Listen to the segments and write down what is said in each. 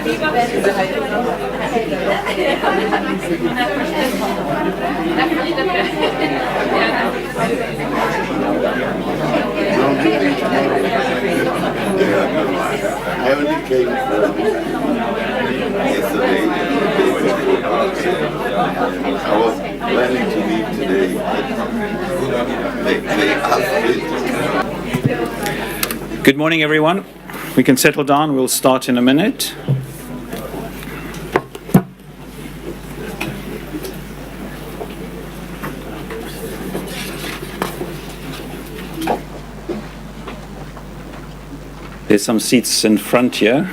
I only came yesterday and the day before. I was planning to leave today. They asked me. Good morning, everyone. We can settle down. We'll start in a minute. There's some seats in front here.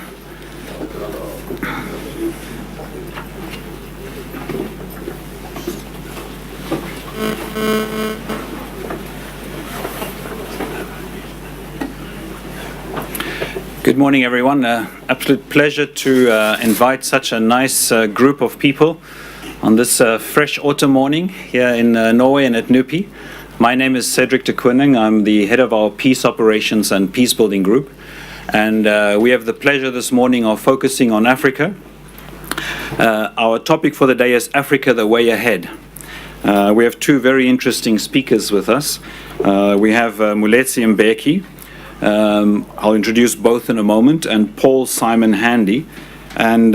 Good morning, everyone. Absolute pleasure to invite such a nice group of people on this fresh autumn morning here in Norway and at NUPI. My name is Cedrik de Coning. I'm the head of our Peace Operations and Peace Building Group. And we have the pleasure this morning of focusing on Africa. Our topic for the day is Africa, the Way Ahead. We have two very interesting speakers with us. We have Moeletsi Mbeki. I'll introduce both in a moment, and Paul Simon Handy. And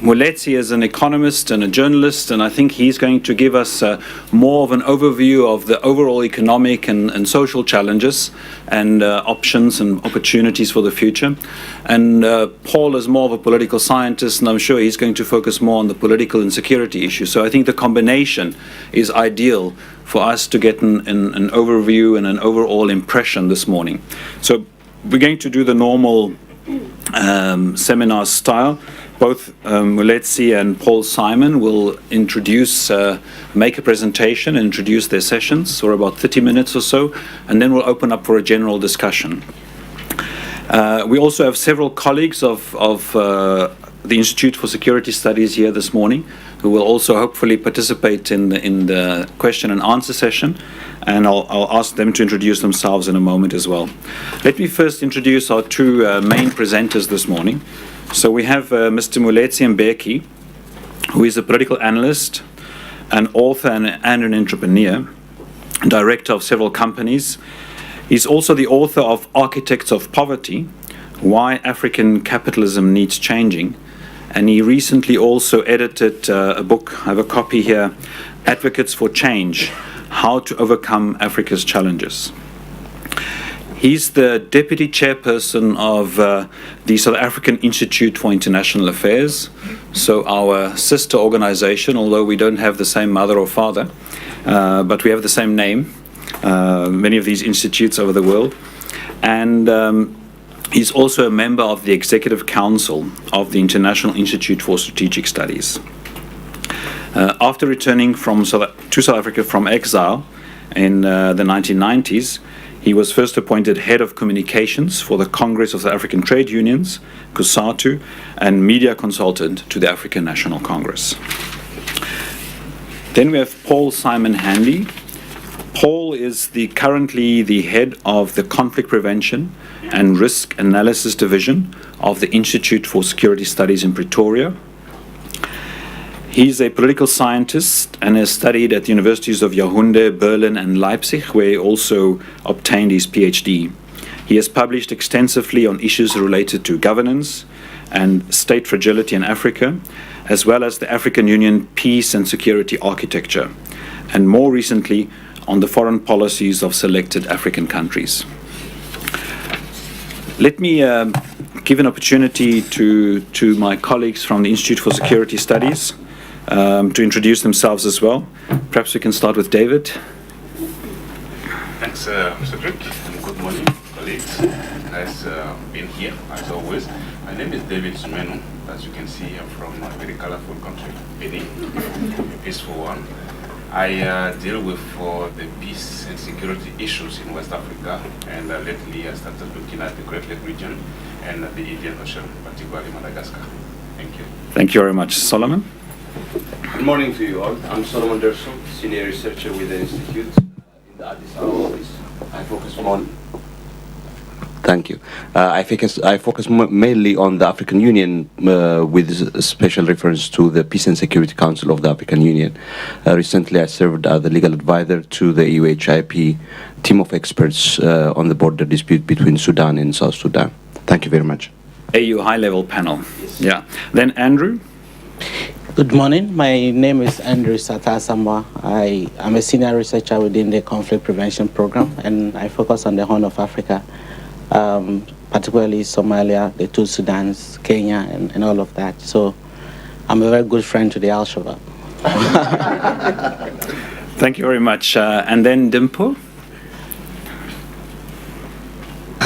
Moeletsi is an economist and a journalist, and I think he's going to give us more of an overview of the overall economic and social challenges and options and opportunities for the future. And Paul is more of a political scientist, and I'm sure he's going to focus more on the political and security issues. So I think the combination is ideal for us to get an overview and an overall impression this morning. So we're going to do the normal seminar style. Both Moeletsi and Paul Simon will make a presentation and introduce their sessions for about 30 minutes or so, and then we'll open up for a general discussion. We also have several colleagues of the Institute for Security Studies here this morning, who will also hopefully participate in the question and answer session, and I'll ask them to introduce themselves in a moment as well. Let me first introduce our two main presenters this morning. So we have Mr. Moeletsi Mbeki, who is a political analyst, an author and an entrepreneur, director of several companies. He's also the author of Architects of Poverty, Why African Capitalism Needs Changing. And he recently also edited a book, I have a copy here, Advocates for Change, How to Overcome Africa's Challenges. He's the deputy chairperson of the South African Institute for International Affairs, so our sister organization, although we don't have the same mother or father, but we have the same name, many of these institutes over the world. And he's also a member of the Executive Council of the International Institute for Strategic Studies. After returning to South Africa from exile in the 1990s, he was first appointed head of communications for the Congress of the African Trade Unions, COSATU, and media consultant to the African National Congress. Then we have Paul Simon Handy. Paul is currently the head of the Conflict Prevention and Risk Analysis Division of the Institute for Security Studies in Pretoria. He's a political scientist and has studied at the universities of Yaoundé, Berlin, and Leipzig, where he also obtained his PhD. He has published extensively on issues related to governance and state fragility in Africa, as well as the African Union peace and security architecture, and more recently on the foreign policies of selected African countries. Let me give an opportunity to my colleagues from the Institute for Security Studies to introduce themselves as well. Perhaps we can start with David. Thanks, Cedrik, and good morning, colleagues. Nice being here, as always. My name is David Sumenu. As you can see, I'm from a very colorful country, Benin, a peaceful one. I deal with the peace and security issues in West Africa, and lately I started looking at the Great Lake region and the Indian Ocean, particularly Madagascar. Thank you. Thank you very much. Solomon? Good morning to you all. I'm Solomon Derson, senior researcher with the Institute in the Addis Ababa office. I focus Thank you. I focus mainly on the African Union with special reference to the Peace and Security Council of the African Union. Recently, I served as the legal advisor to the EUHIP team of experts on the border dispute between Sudan and South Sudan. Thank you very much. AU high-level panel. Yeah. Then Andrew. Good morning. My name is Andrew Satasamba. I am a senior researcher within the Conflict Prevention Program, and I focus on the Horn of Africa, particularly Somalia, the two Sudans, Kenya, and all of that. So I'm a very good friend to the Al-Shabaab. Thank you very much. And then Dimple.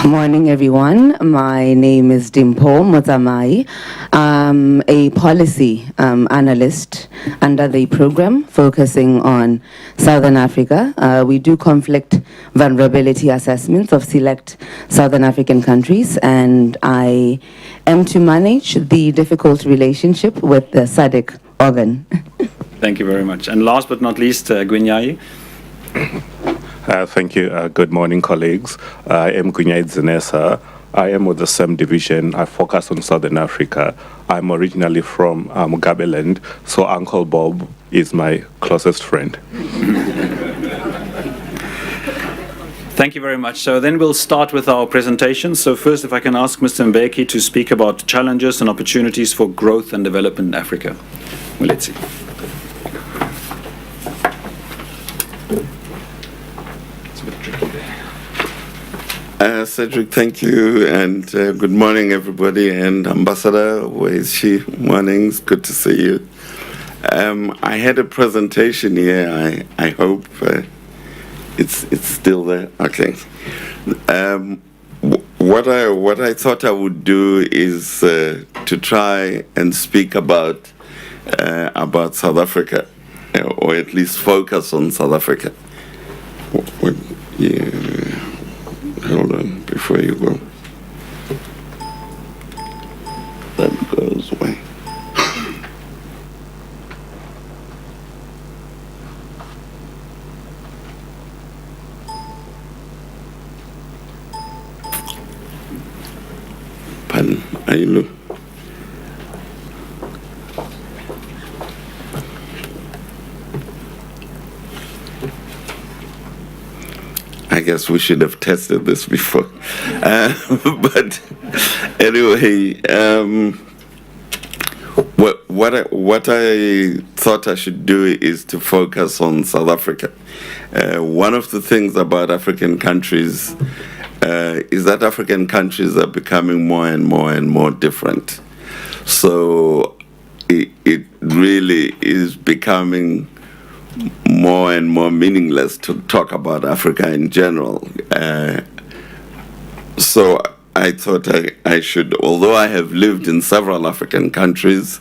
Morning, everyone. My name is Dimple Mutamai. I'm a policy analyst under the program focusing on Southern Africa. We do conflict vulnerability assessments of select Southern African countries, and I am to manage the difficult relationship with the Cedrik organ. Thank you very much. And last but not least, Gwinyai. Thank you. Good morning, colleagues. I am Gunyai Zinesa. I am with the same division. I focus on Southern Africa. I'm originally from Mugabeland, so Uncle Bob is my closest friend. Thank you very much. So then we'll start with our presentation. So first, if I can ask Mr. Mbeki to speak about challenges and opportunities for growth and development in Africa. Moeletsi. Cedric, thank you, and good morning, everybody. And Ambassador, where is she? Mornings, good to see you. I had a presentation here. I hope it's still there. Okay. What I thought I would do is to try and speak about South Africa, or at least focus on South Africa. Hold on, before you go. That goes away. Pardon, are you look? I guess we should have tested this before. But anyway, what I thought I should do is to focus on South Africa. One of the things about African countries is that African countries are becoming more and more different. So it really is becoming more and more meaningless to talk about Africa in general. So I thought I should, although I have lived in several African countries,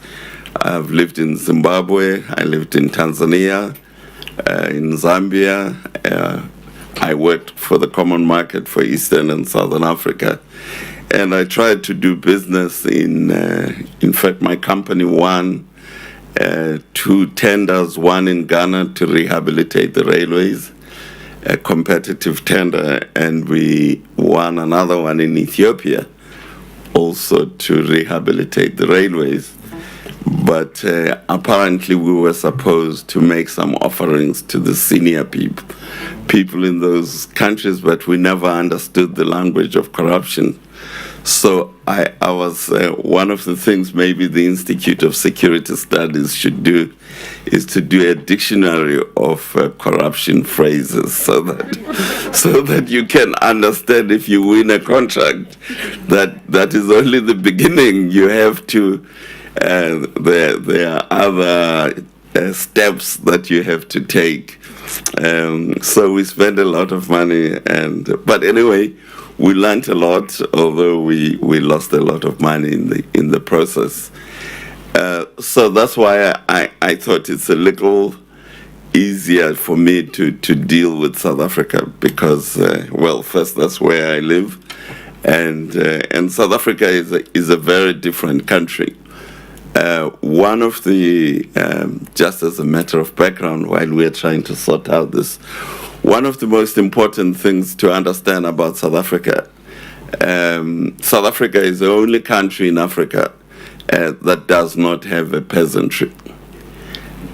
I've lived in Zimbabwe, I lived in Tanzania, in Zambia, I worked for the Common Market for Eastern and Southern Africa, and I tried to do business in fact, my company won 2 tenders, one in Ghana to rehabilitate the railways, a competitive tender, and we won another one in Ethiopia also to rehabilitate the railways. But apparently we were supposed to make some offerings to the senior people in those countries, but we never understood the language of corruption. So I was, one of the things maybe the Institute of Security Studies should do is to do a dictionary of corruption phrases so that you can understand if you win a contract that is only the beginning. You have to, there are other steps that you have to take. So we spend a lot of money, but anyway, we learned a lot, although we lost a lot of money in the process. So that's why I thought it's a little easier for me to deal with South Africa because, well, first that's where I live, and South Africa is a very different country. One of the, just as a matter of background, while we're trying to sort out this, one of the most important things to understand about South Africa South Africa is the only country in Africa that does not have a peasantry.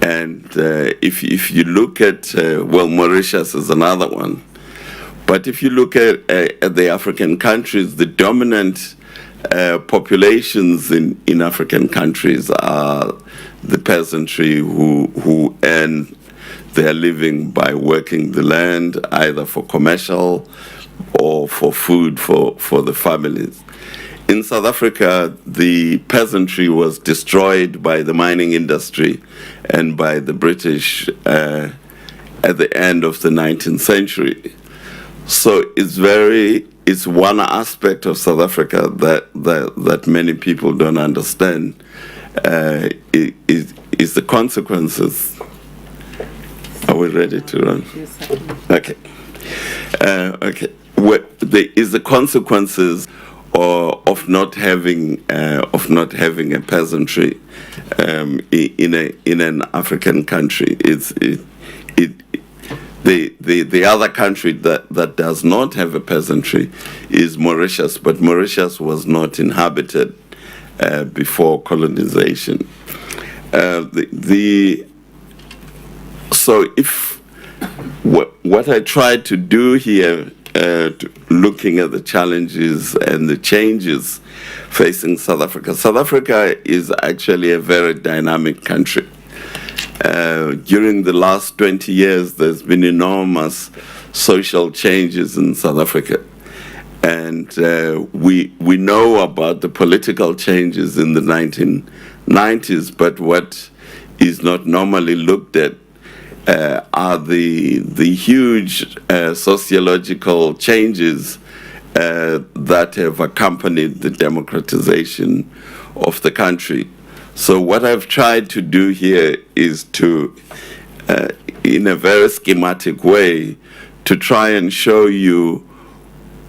And if you look at, well, Mauritius is another one, but if you look at the African countries, the dominant populations in African countries are the peasantry who earn their living by working the land, either for commercial or for food for the families. In South Africa, the peasantry was destroyed by the mining industry and by the British at the end of the 19th century. So it's one aspect of South Africa that many people don't understand is the consequences. Are we ready to run? Okay. Okay. There is the consequences of not having a peasantry in an African country. The other country that does not have a peasantry is Mauritius, but Mauritius was not inhabited before colonization. So if what I tried to do here, looking at the challenges and the changes facing South Africa. South Africa is actually a very dynamic country. During the last 20 years, there's been enormous social changes in South Africa. And we know about the political changes in the 1990s, but what is not normally looked at are the huge sociological changes that have accompanied the democratization of the country. So what I've tried to do here is to, in a very schematic way, to try and show you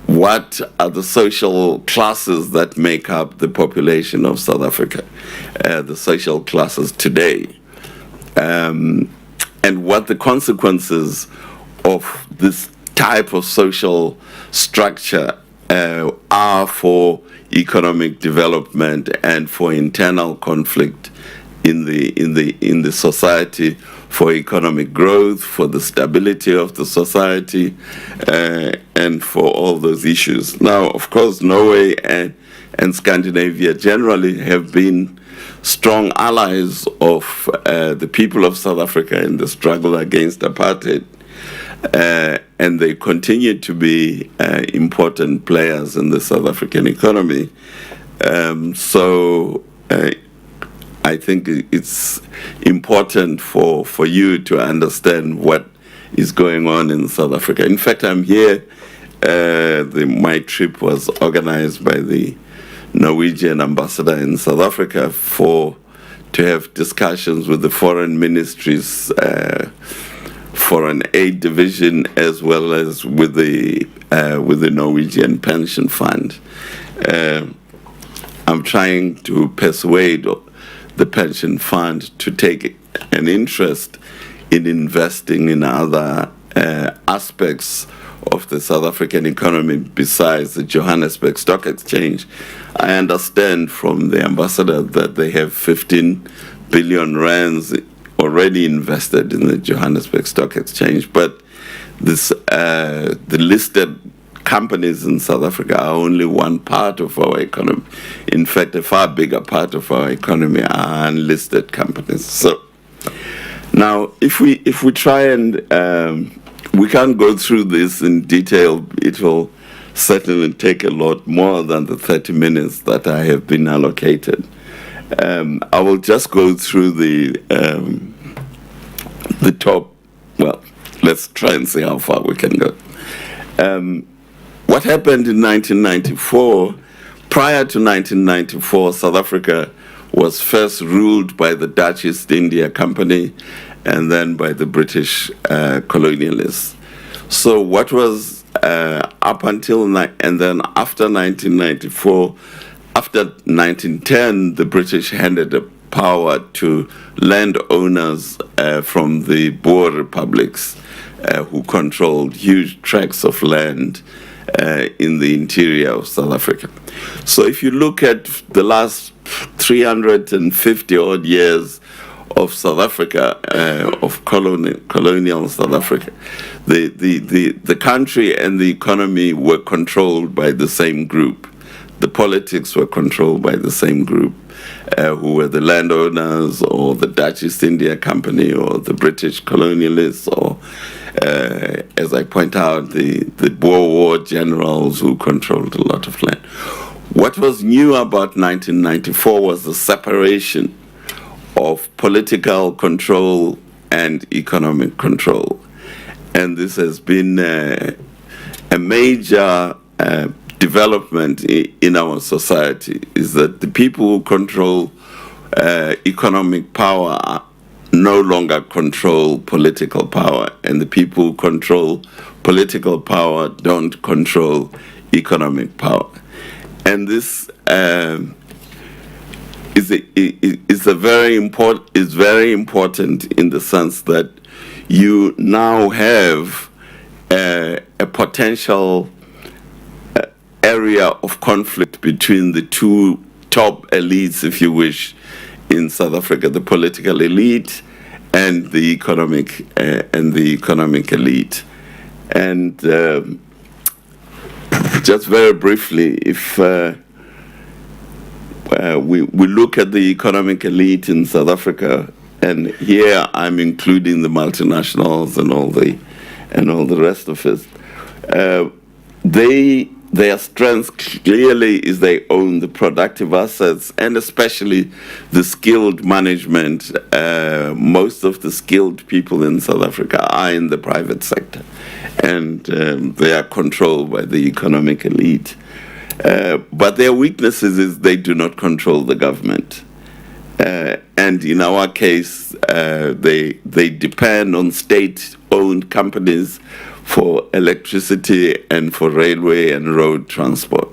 what are the social classes that make up the population of South Africa, the social classes today. And what the consequences of this type of social structure are for economic development and for internal conflict in the society, for economic growth, for the stability of the society, and for all those issues. Now, of course, Norway and Scandinavia generally have been strong allies of the people of South Africa in the struggle against apartheid, and they continue to be important players in the South African economy. So I think it's important for you to understand what is going on in South Africa. In fact, I'm here. My trip was organized by the Norwegian ambassador in South Africa to have discussions with the foreign ministries, foreign aid division, as well as with the Norwegian pension fund. I'm trying to persuade the pension fund to take an interest in investing in other aspects of the South African economy besides the Johannesburg Stock Exchange. I understand from the ambassador that they have 15 billion rands already invested in the Johannesburg Stock Exchange, but the listed companies in South Africa are only one part of our economy. In fact, a far bigger part of our economy are unlisted companies. So now, if we try and we can't go through this in detail. It will certainly take a lot more than the 30 minutes that I have been allocated. I will just go through the top. Well, let's try and see how far we can go. What happened in 1994? Prior to 1994, South Africa was first ruled by the Dutch East India Company and then by the British colonialists. So what was up until, and then after 1994, after 1910, the British handed the power to landowners from the Boer republics who controlled huge tracts of land in the interior of South Africa. So if you look at the last 350 odd years of South Africa, of colonial South Africa, the country and the economy were controlled by the same group. The politics were controlled by the same group, who were the landowners or the Dutch East India Company or the British colonialists or, as I point out, the Boer War generals who controlled a lot of land. What was new about 1994 was the separation of political control and economic control. And this has been a major development in our society, is that the people who control economic power no longer control political power, and the people who control political power don't control economic power. And this is very important in the sense that you now have a potential area of conflict between the two top elites, if you wish, in South Africa: the political elite and the economic elite. And just very briefly, if we look at the economic elite in South Africa, and here I'm including the multinationals and all the rest of it. Their strength clearly is they own the productive assets and especially the skilled management. Most of the skilled people in South Africa are in the private sector, and they are controlled by the economic elite. But their weaknesses is they do not control the government. And in our case, they depend on state-owned companies for electricity and for railway and road transport.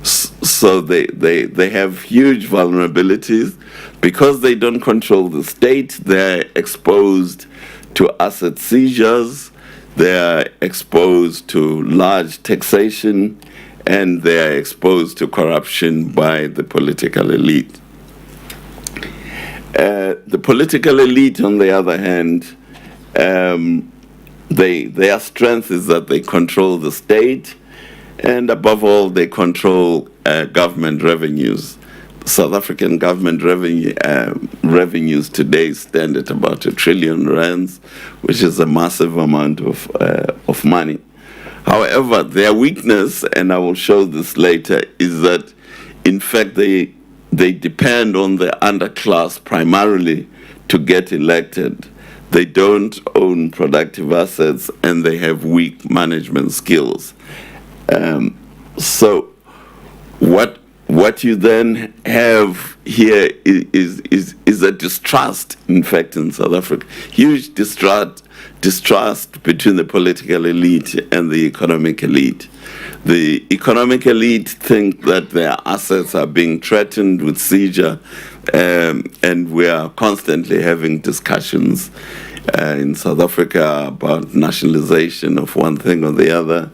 So they have huge vulnerabilities. Because they don't control the state, they're exposed to asset seizures, they're exposed to large taxation, and they're exposed to corruption by the political elite. The political elite, on the other hand, their strength is that they control the state, and above all, they control government revenues. South African government revenues today stand at about R1 trillion, which is a massive amount of money. However, their weakness, and I will show this later, is that in fact they depend on the underclass primarily to get elected. They don't own productive assets, and they have weak management skills. So what you then have here is a distrust, in fact, in South Africa. Huge distrust between the political elite and the economic elite. The economic elite think that their assets are being threatened with seizure, and we are constantly having discussions in South Africa about nationalization of one thing or the other.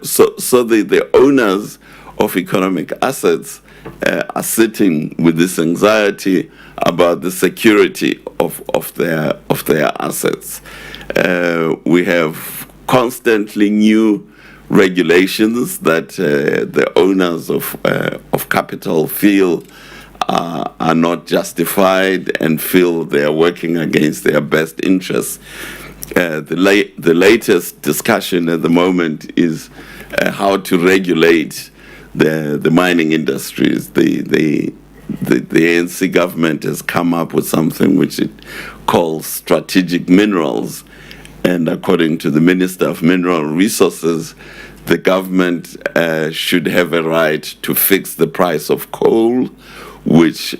So the owners of economic assets are sitting with this anxiety about the security of their assets. We have constantly new regulations that the owners of capital feel are not justified and feel they are working against their best interests. The latest discussion at the moment is how to regulate the mining industries. The ANC government has come up with something which it calls strategic minerals, and according to the Minister of Mineral Resources, the government should have a right to fix the price of coal, which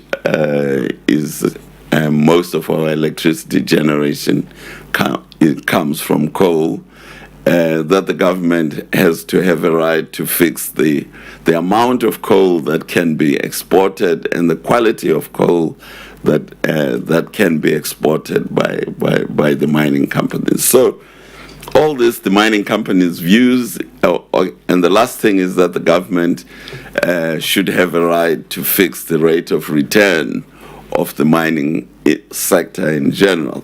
is most of our electricity generation comes from coal. That the government has to have a right to fix the amount of coal that can be exported and the quality of coal that can be exported by the mining companies. So all this, the mining companies' views, and the last thing is that the government should have a right to fix the rate of return of the mining sector in general.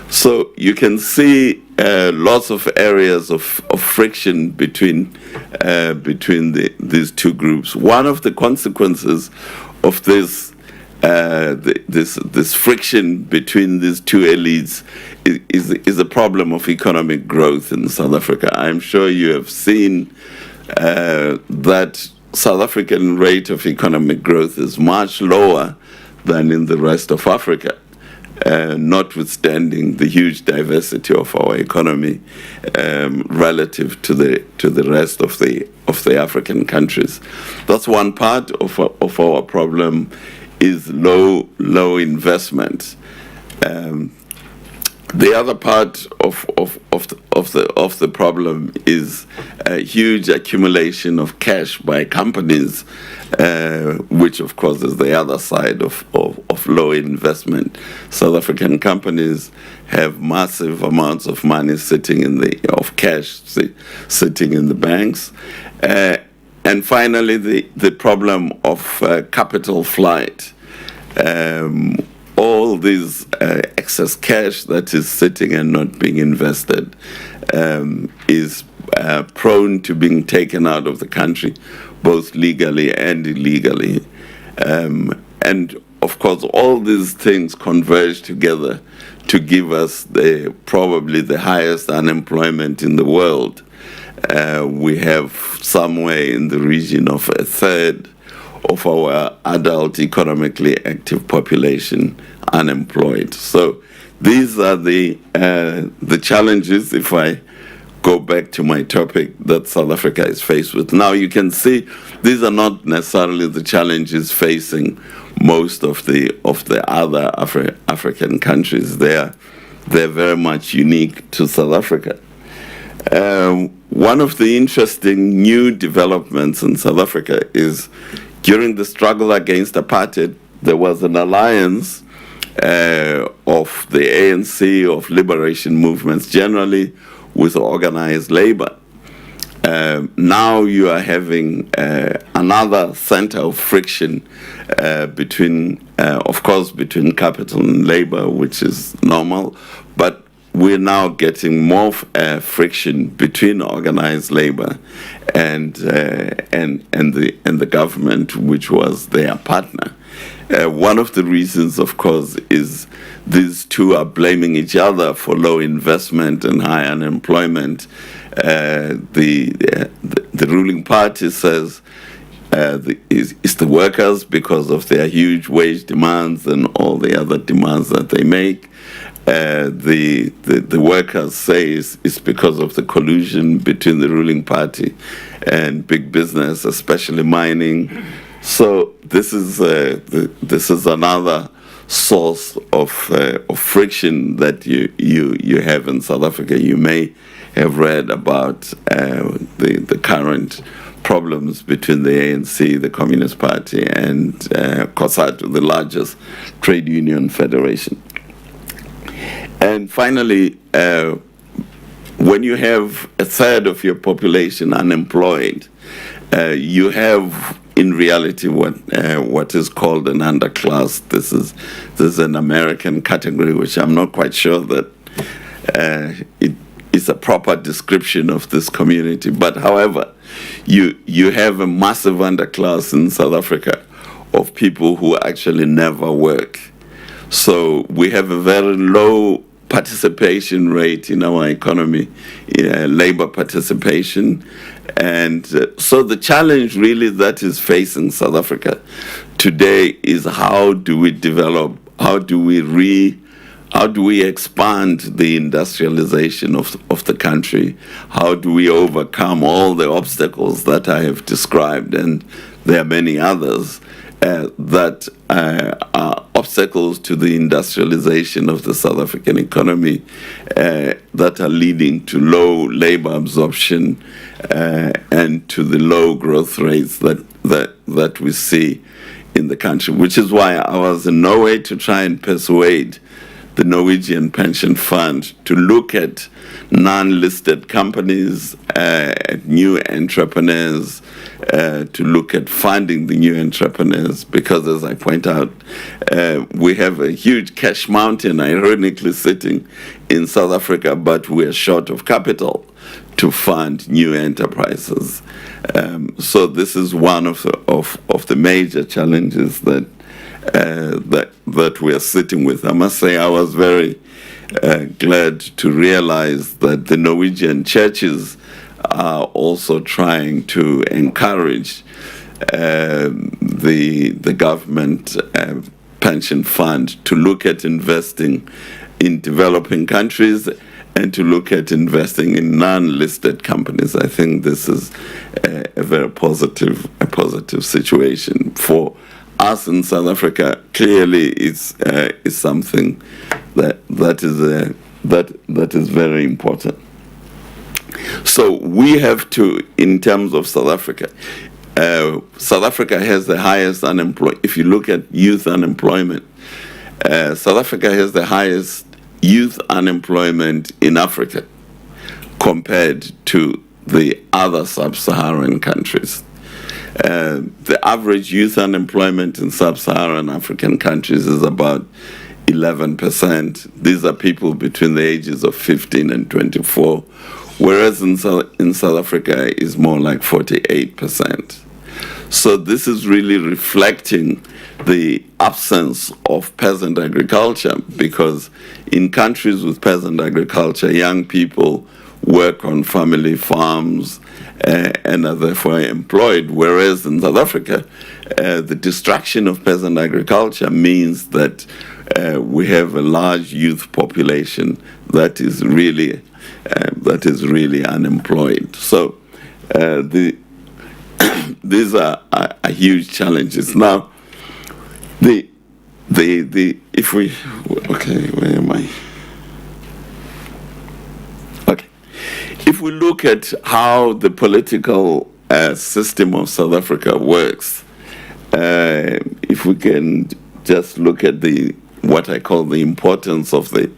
So you can see lots of areas of friction between these two groups. One of the consequences of this friction between these two elites is a problem of economic growth in South Africa. I'm sure you have seen that South African rate of economic growth is much lower than in the rest of Africa, notwithstanding the huge diversity of our economy relative to the rest of the African countries. That's one part of our problem, is low investment. The other part of the problem is a huge accumulation of cash by companies, which of course is the other side of low investment. South African companies have massive amounts of money sitting of cash sitting in the banks, and finally the problem of capital flight. All this excess cash that is sitting and not being invested is prone to being taken out of the country, both legally and illegally. And of course, all these things converge together to give us probably the highest unemployment in the world. We have somewhere in the region of a third of our adult economically active population unemployed. So these are the challenges, if I go back to my topic, that South Africa is faced with. Now you can see these are not necessarily the challenges facing most of the other African countries. They're very much unique to South Africa. One of the interesting new developments in South Africa is during the struggle against apartheid, there was an alliance of the ANC, of liberation movements generally, with organized labor. Now you are having another center of friction between capital and labor, which is normal, but we're now getting more friction between organized labor and the government, which was their partner. One of the reasons, of course, is these two are blaming each other for low investment and high unemployment. The ruling party says it's the workers because of their huge wage demands and all the other demands that they make. The workers say it's because of the collusion between the ruling party and big business, especially mining. So this is another source of friction that you have in South Africa. You may have read about the current problems between the ANC, the Communist Party, and COSATU, the largest trade union federation. And finally, when you have a third of your population unemployed, you have in reality what is called an underclass. This is an American category, which I'm not quite sure that it is a proper description of this community. But however, you have a massive underclass in South Africa of people who actually never work. So we have a very low participation rate in our economy, labor participation. And so the challenge really that is facing South Africa today is how do we develop, how do we expand the industrialization of the country? How do we overcome all the obstacles that I have described? And there are many others that are obstacles to the industrialization of the South African economy that are leading to low labor absorption and to the low growth rates that we see in the country, which is why I was in Norway to try and persuade the Norwegian Pension Fund to look at non-listed companies, at new entrepreneurs, to look at funding the new entrepreneurs, because as I point out, we have a huge cash mountain, ironically, sitting in South Africa, but we're short of capital to fund new enterprises. So this is one of the major challenges that we are sitting with. I must say I was very glad to realize that the Norwegian churches are also trying to encourage the government pension fund to look at investing in developing countries and to look at investing in non-listed companies. I think this is a very positive situation for us in South Africa. Clearly, is something that is very important. So we have to, in terms of South Africa, South Africa has the highest unemployment. If you look at youth unemployment, South Africa has the highest youth unemployment in Africa compared to the other sub-Saharan countries. The average youth unemployment in sub-Saharan African countries is about 11%. These are people between the ages of 15 and 24, whereas in South Africa is more like 48%. So this is really reflecting the absence of peasant agriculture, because in countries with peasant agriculture, young people work on family farms and are therefore employed, whereas in South Africa, the destruction of peasant agriculture means that we have a large youth population that is really unemployed. So these are huge challenges. Now, if we, okay, where am I? Okay, if we look at how the political system of South Africa works, if we can just look at what I call the importance of the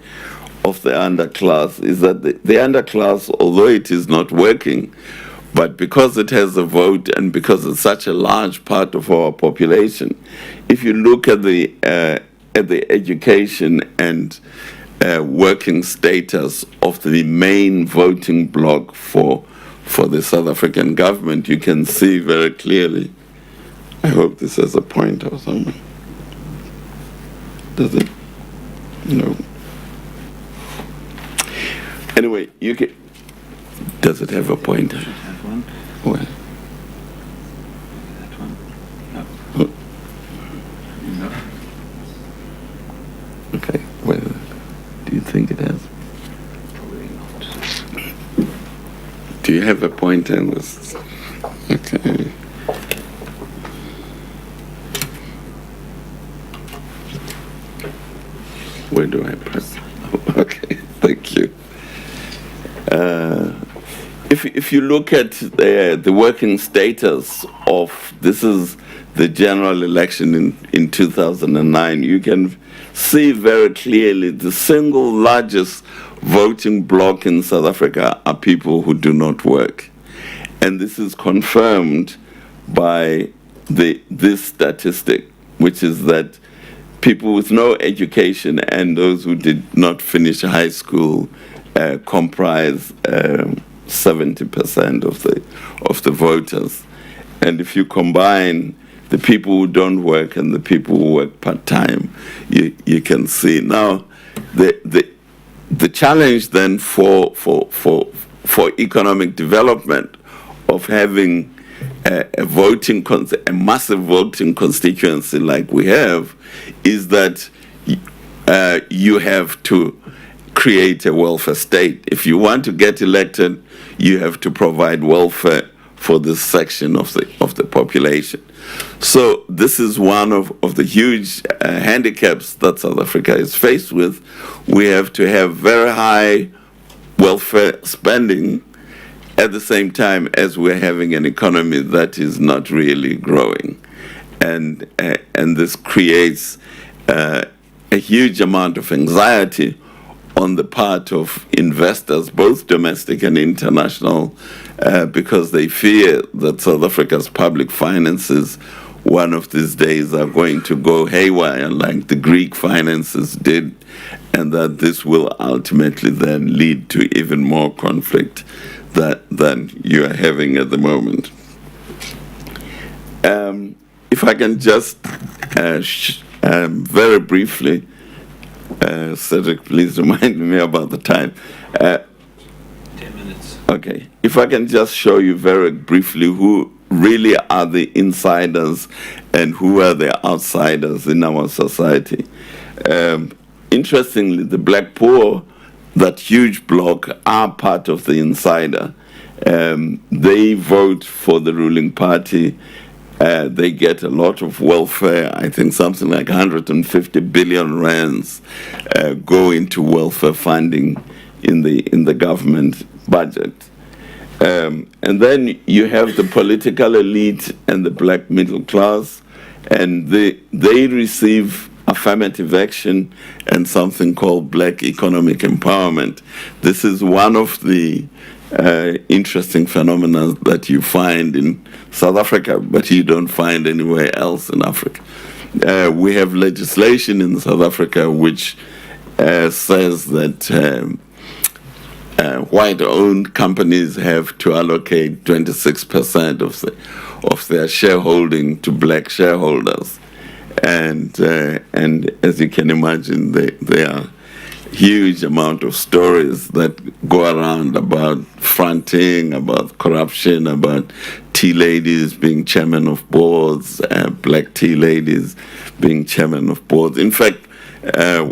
underclass, is that the underclass, although it is not working, but because it has a vote and because it's such a large part of our population, if you look at the education and working status of the main voting bloc for the South African government, you can see very clearly. I hope this has a pointer or something. Does it? No. Anyway, you can. Does it have a pointer? Where? That one? No. Oh. No. Okay. Where do you think it has? Probably not. Do you have a pointer in this? Okay. Where do I press? Okay, thank you. If you look at the working status of, this is the general election in 2009, you can see very clearly the single largest voting bloc in South Africa are people who do not work. And this is confirmed by this statistic, which is that people with no education and those who did not finish high school comprise 70% of the voters. And if you combine the people who don't work and the people who work part-time, you can see. Now, the challenge then for economic development of having a massive voting constituency like we have is that you have to create a welfare state. If you want to get elected, you have to provide welfare for this section of the population. So this is one of the huge handicaps that South Africa is faced with. We have to have very high welfare spending at the same time as we're having an economy that is not really growing. And this creates a huge amount of anxiety on the part of investors, both domestic and international, because they fear that South Africa's public finances one of these days are going to go haywire like the Greek finances did, and that this will ultimately then lead to even more conflict than you are having at the moment. If I can just very briefly, Cedric, please remind me about the time. 10 minutes. Okay. If I can just show you very briefly who really are the insiders and who are the outsiders in our society. Interestingly, the black poor, that huge bloc, are part of the insider. They vote for the ruling party. They get a lot of welfare. I think something like 150 billion rands go into welfare funding in the government budget. And then you have the political elite and the black middle class, and they receive affirmative action and something called black economic empowerment. This is one of the interesting phenomena that you find in South Africa, but you don't find anywhere else in Africa. We have legislation in South Africa which says that white-owned companies have to allocate 26% of their shareholding to black shareholders, and as you can imagine, there are huge amount of stories that go around about fronting, about corruption, about tea ladies being chairman of boards, black tea ladies being chairman of boards. In fact,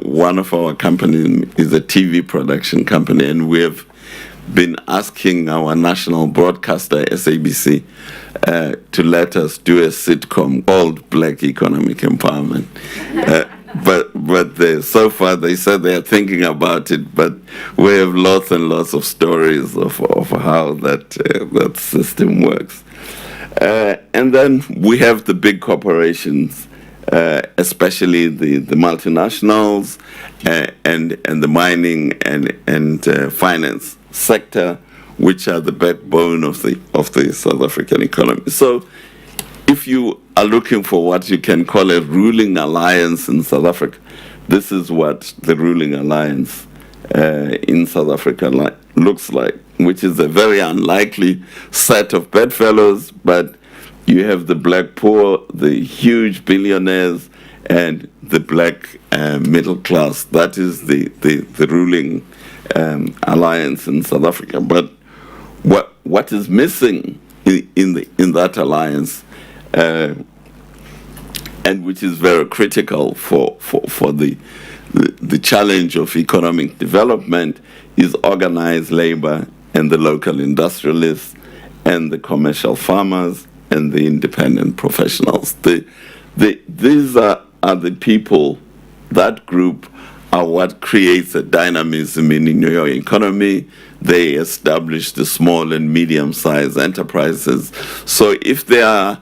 one of our companies is a TV production company, and we have been asking our national broadcaster, SABC, to let us do a sitcom called Black Economic Empowerment. But so far they said they are thinking about it, but we have lots and lots of stories of how that system works. And then we have the big corporations, especially the multinationals and the mining and finance sector, which are the backbone of the South African economy. So if you are looking for what you can call a ruling alliance in South Africa, this is what the ruling alliance in South Africa looks like, which is a very unlikely set of bedfellows, but you have the black poor, the huge billionaires, and the black middle class. That is the ruling alliance in South Africa. But what is missing in that alliance, and which is very critical for the challenge of economic development, is organized labor and the local industrialists and the commercial farmers and the independent professionals. These are the people, that group are what creates a dynamism in your economy. They establish the small and medium-sized enterprises. So if they are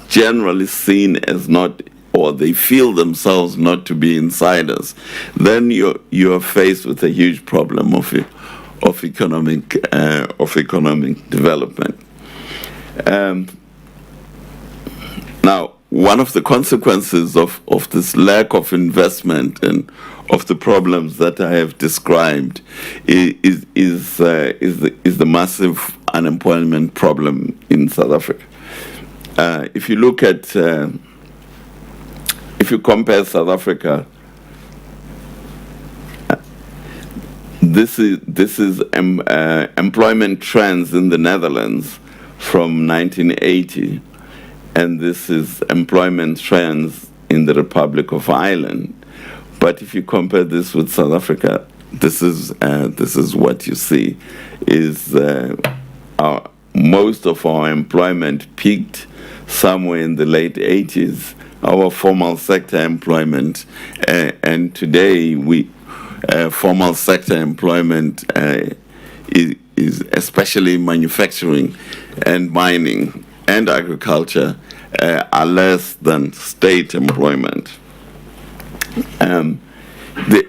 generally seen as not, or they feel themselves not to be insiders, then you're faced with a huge problem of economic development. Now, one of the consequences of this lack of investment and of the problems that I have described is the massive unemployment problem in South Africa. If you look at, if you compare South Africa, this is employment trends in the Netherlands from 1980, and this is employment trends in the Republic of Ireland. But if you compare this with South Africa, this is what you see is most of our employment peaked somewhere in the late 80s, our formal sector employment, and today formal sector employment is especially manufacturing and mining and agriculture are less than state employment.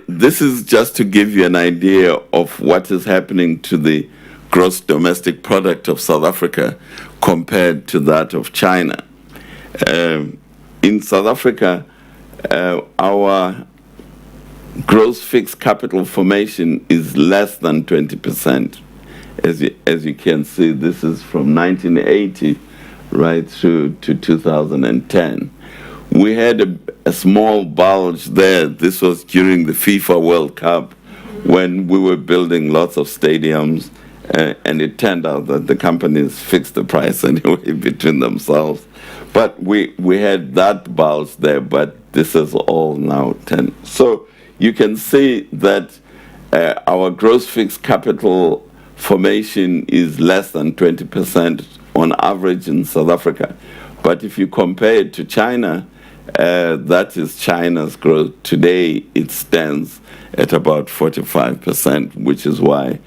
This is just to give you an idea of what is happening to the gross domestic product of South Africa compared to that of China. In South Africa, our gross fixed capital formation is less than 20%. As you can see, this is from 1980 right through to 2010. We had a small bulge there. This was during the FIFA World Cup when we were building lots of stadiums, and it turned out that the companies fixed the price anyway between themselves. But we had that bulge there, but this is all now 10. So you can see that our gross fixed capital formation is less than 20% on average in South Africa. But if you compare it to China, that is China's growth. Today, it stands at about 45%, which is why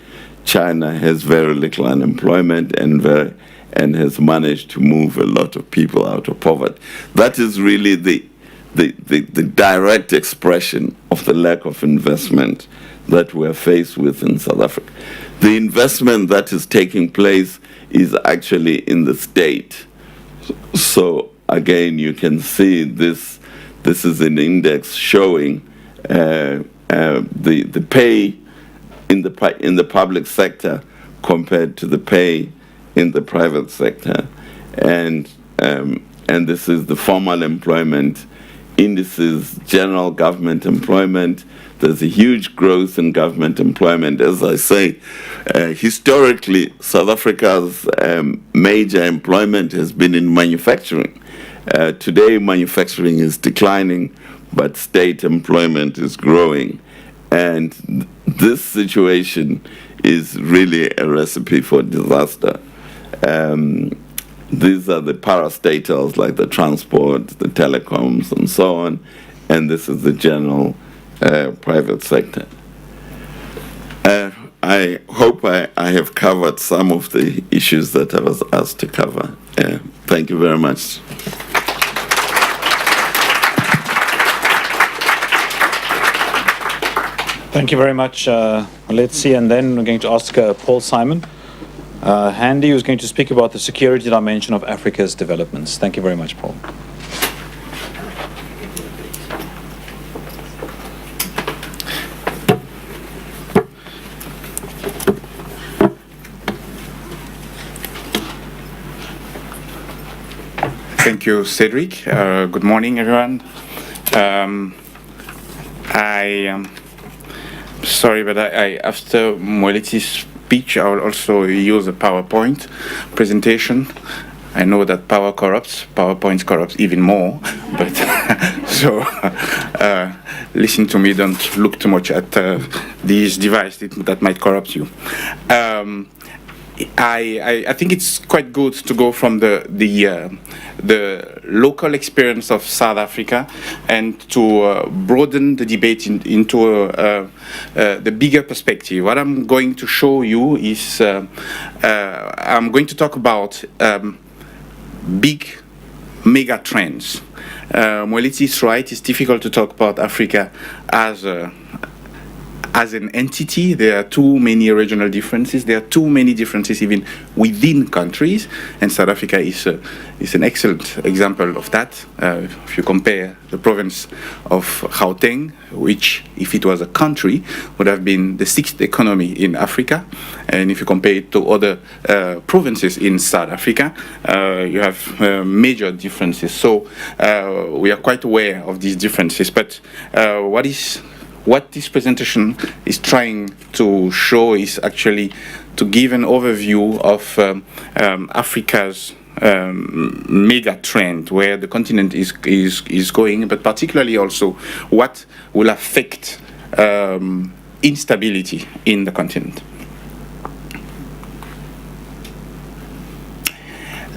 China has very little unemployment and has managed to move a lot of people out of poverty. That is really the direct expression of the lack of investment that we're faced with in South Africa. The investment that is taking place is actually in the state. So again, you can see this is an index showing the pay in the public sector compared to the pay in the private sector, and this is the formal employment indices, general government employment. There's a huge growth in government employment. As I say, historically, South Africa's major employment has been in manufacturing. Today, manufacturing is declining, but state employment is growing. And this situation is really a recipe for disaster. These are the parastatals like the transport, the telecoms, and so on. And this is the general private sector. I hope I have covered some of the issues that I was asked to cover. Thank you very much. Thank you very much, Moeletsi. And then we're going to ask Paul Simon Handy, who's going to speak about the security dimension of Africa's developments. Thank you very much, Paul. Thank you, Cedric. Good morning, everyone. I am sorry, but after Moeletzi's speech, I will also use a PowerPoint presentation. I know that power corrupts, PowerPoint corrupts even more, but so listen to me, don't look too much at these devices that might corrupt you. I think it's quite good to go from the local experience of South Africa and to broaden the debate into the bigger perspective. What I'm going to show you is I'm going to talk about big mega trends. Moeletsi is right, it's difficult to talk about Africa as an entity. There are too many regional differences. There are too many differences even within countries, and South Africa is an excellent example of that. If you compare the province of Gauteng, which, if it was a country, would have been the 6th economy in Africa, and if you compare it to other provinces in South Africa, you have major differences. So we are quite aware of these differences. But what this presentation is trying to show is actually to give an overview of Africa's mega trend, where the continent is going, but particularly also what will affect instability in the continent.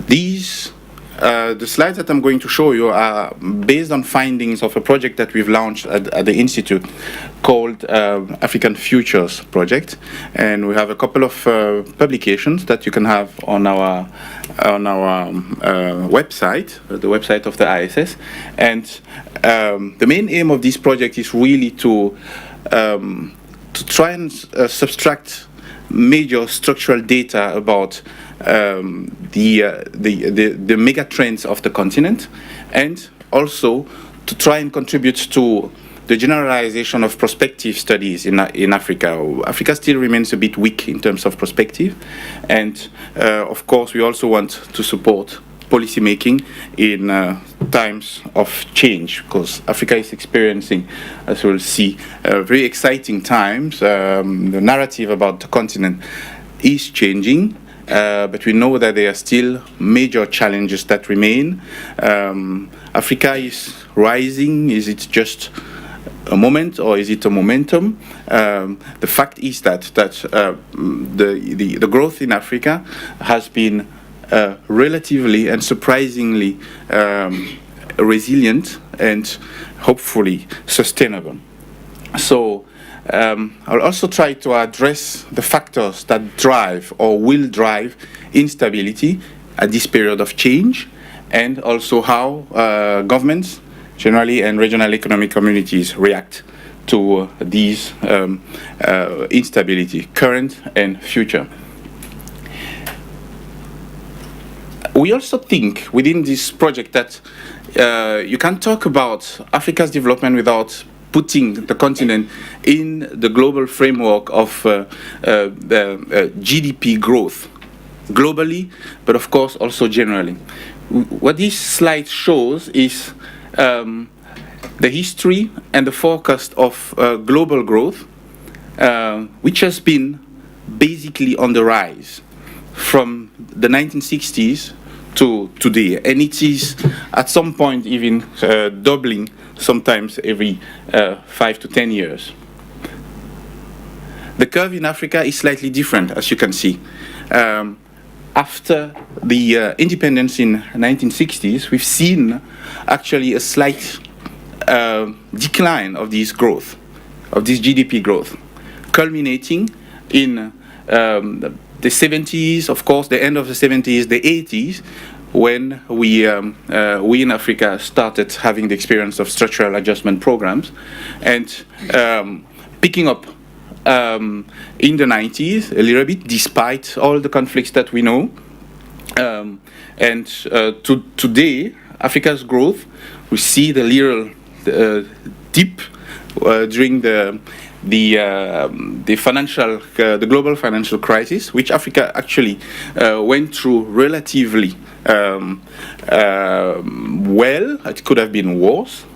These the slides that I'm going to show you are based on findings of a project that we've launched at the Institute called African Futures Project. And we have a couple of publications that you can have on our website, the website of the ISS. And the main aim of this project is really to try and subtract major structural data about the mega trends of the continent, and also to try and contribute to the generalization of prospective studies in Africa. Africa still remains a bit weak in terms of perspective, and of course we also want to support policy making in times of change, because Africa is experiencing, as we'll see, very exciting times. The narrative about the continent is changing, but we know that there are still major challenges that remain. Africa is rising. Is it just a moment, or is it a momentum? The fact is that the growth in Africa has been relatively and surprisingly resilient and hopefully sustainable. So I'll also try to address the factors that drive or will drive instability at this period of change, and also how governments generally and regional economic communities react to these instability, current and future. We also think within this project that you can't talk about Africa's development without putting the continent in the global framework of GDP growth, globally, but of course also generally. What this slide shows is the history and the forecast of global growth, which has been basically on the rise from the 1960s to today, and it is at some point even doubling, sometimes every 5 to 10 years. The curve in Africa is slightly different, as you can see. After the independence in 1960s, we've seen actually a slight decline of this growth, of this GDP growth, culminating in the 70s, of course, the end of the 70s, the 80s, when we in Africa started having the experience of structural adjustment programs, and picking up in the 90s a little bit, despite all the conflicts that we know. Today, Africa's growth, we see the little dip during the global financial crisis, which Africa actually went through relatively well. It could have been worse.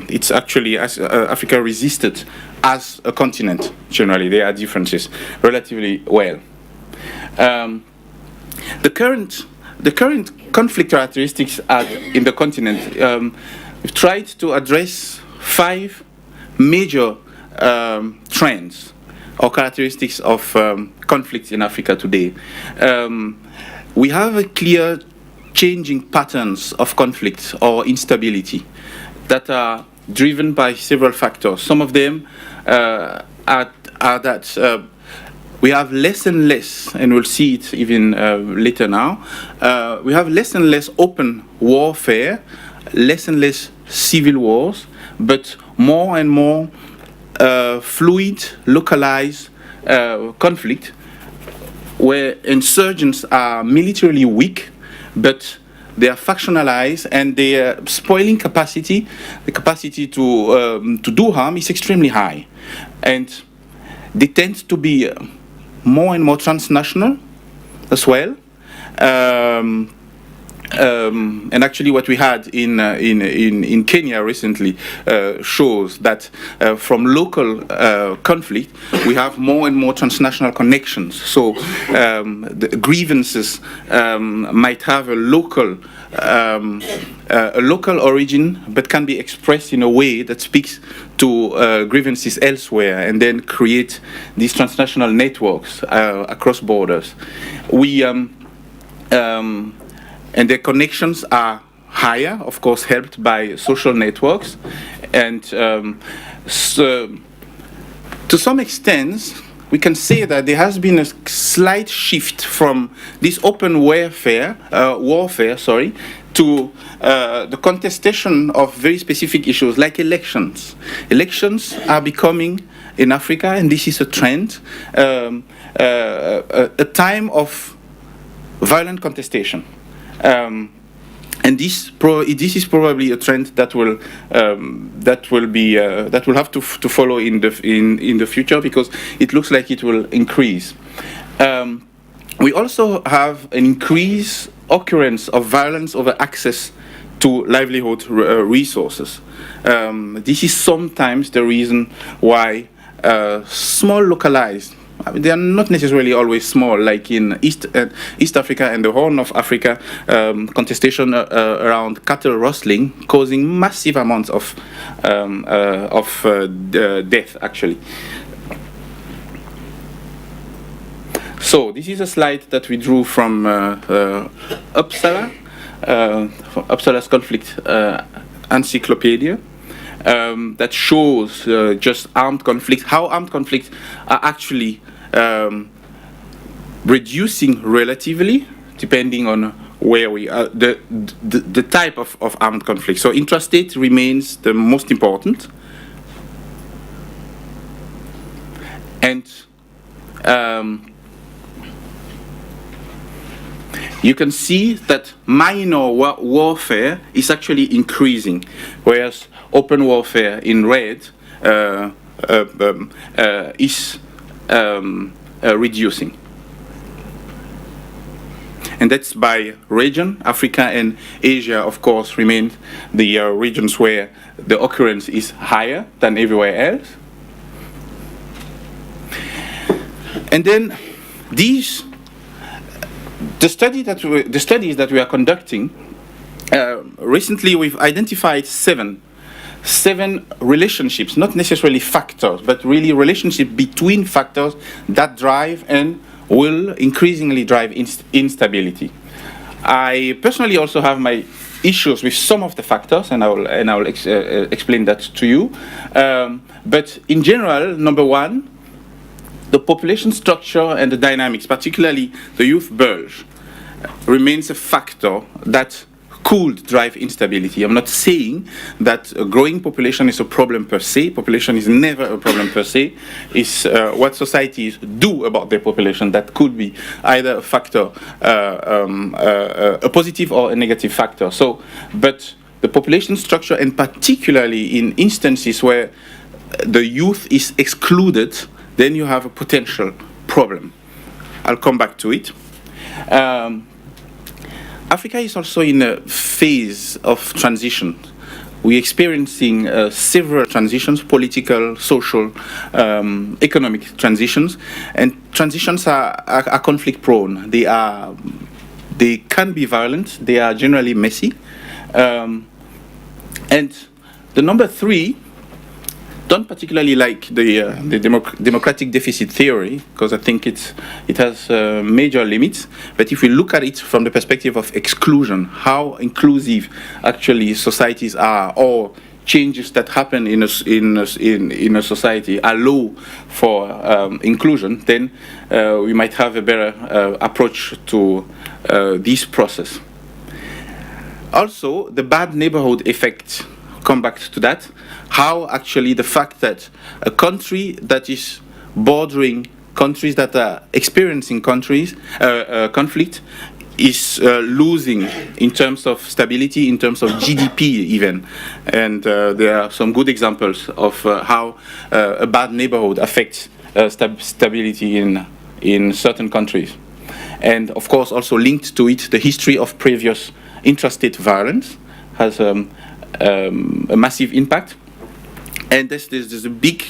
It's actually, as Africa resisted as a continent. Generally, there are differences relatively well. The current conflict characteristics in the continent, we've tried to address 5 major trends or characteristics of conflicts in Africa today. We have a clear changing patterns of conflict or instability that are driven by several factors. Some of them are that we have less and less, and we'll see it even later now, we have less and less open warfare, less and less civil wars, but more and more fluid, localized conflict, where insurgents are militarily weak, but they are factionalized, and their spoiling capacity, the capacity to do harm, is extremely high. And they tend to be more and more transnational as well. And actually what we had in Kenya recently shows that from local conflict we have more and more transnational connections. So the grievances might have a local origin, but can be expressed in a way that speaks to grievances elsewhere, and then create these transnational networks across borders. and their connections are higher, of course, helped by social networks. And so, to some extent, we can say that there has been a slight shift from this open warfare, to the contestation of very specific issues like elections. Elections are becoming, in Africa, and this is a trend, a time of violent contestation. And this is probably a trend that will have to follow in the future, because it looks like it will increase. We also have an increased occurrence of violence over access to livelihood resources. This is sometimes the reason why small localized, they are not necessarily always small, like in East Africa and the Horn of Africa, contestation around cattle rustling, causing massive amounts of death, actually. So this is a slide that we drew from Uppsala, from Uppsala's conflict encyclopedia. That shows just armed conflict, how armed conflicts are actually reducing relatively, depending on where we are, the type of armed conflict. So intrastate remains the most important. And you can see that minor warfare is actually increasing, whereas open warfare in red is reducing. And that's by region. Africa and Asia, of course, remain the regions where the occurrence is higher than everywhere else. And then the studies that we are conducting, recently we've identified seven relationships, not necessarily factors, but really relationships between factors that drive and will increasingly drive instability. I personally also have my issues with some of the factors, and I will explain that to you. But in general, number one, the population structure and the dynamics, particularly the youth bulge, remains a factor that could drive instability. I'm not saying that a growing population is a problem per se. Population is never a problem per se. It's what societies do about their population that could be either a factor, a positive or a negative factor. So, but the population structure, and particularly in instances where the youth is excluded, then you have a potential problem. I'll come back to it. Africa is also in a phase of transition. We're experiencing several transitions, political, social, economic transitions, and transitions are conflict prone. They can be violent, they are generally messy. And the number three, don't particularly like the democratic deficit theory, because I think it has major limits. But if we look at it from the perspective of exclusion, how inclusive actually societies are, or changes that happen in a society allow for inclusion, then we might have a better approach to this process. Also, the bad neighborhood effect. Come back to that, how actually the fact that a country that is bordering countries that are experiencing conflict is losing in terms of stability, in terms of GDP even. And there are some good examples of how a bad neighborhood affects stability in certain countries. And of course also linked to it, the history of previous intrastate violence has a massive impact. And there's a big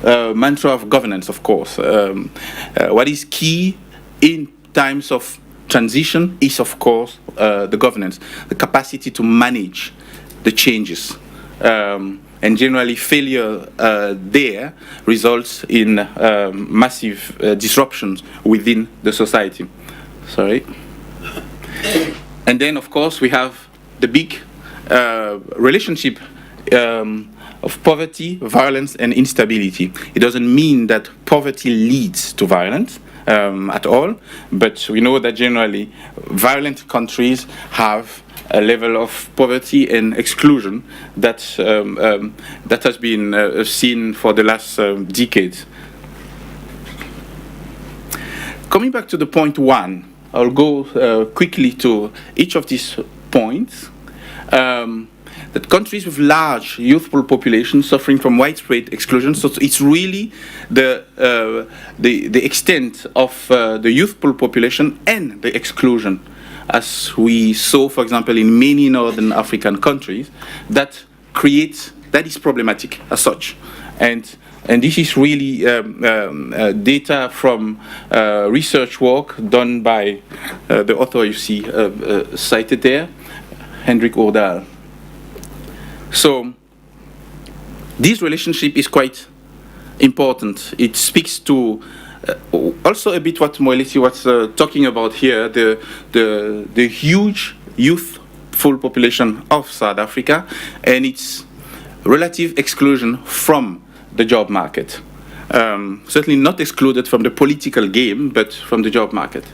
mantra of governance, of course. What is key in times of transition is, of course, the governance, the capacity to manage the changes. And generally failure there results in massive disruptions within the society. Sorry. And then, of course, we have the big relationship of poverty, violence, and instability. It doesn't mean that poverty leads to violence at all, but we know that generally violent countries have a level of poverty and exclusion that that has been seen for the last decades. Coming back to the point one, I'll go quickly to each of these points. That countries with large youthful populations suffering from widespread exclusion. So it's really the extent of the youthful population and the exclusion, as we saw, for example, in many northern African countries, that is problematic as such. And this is really data from research work done by the author you see cited there, Hendrik Oordal. So this relationship is quite important. It speaks to also a bit what Moeletsi was talking about here, the huge youthful population of South Africa and its relative exclusion from the job market. Certainly not excluded from the political game, but from the job market.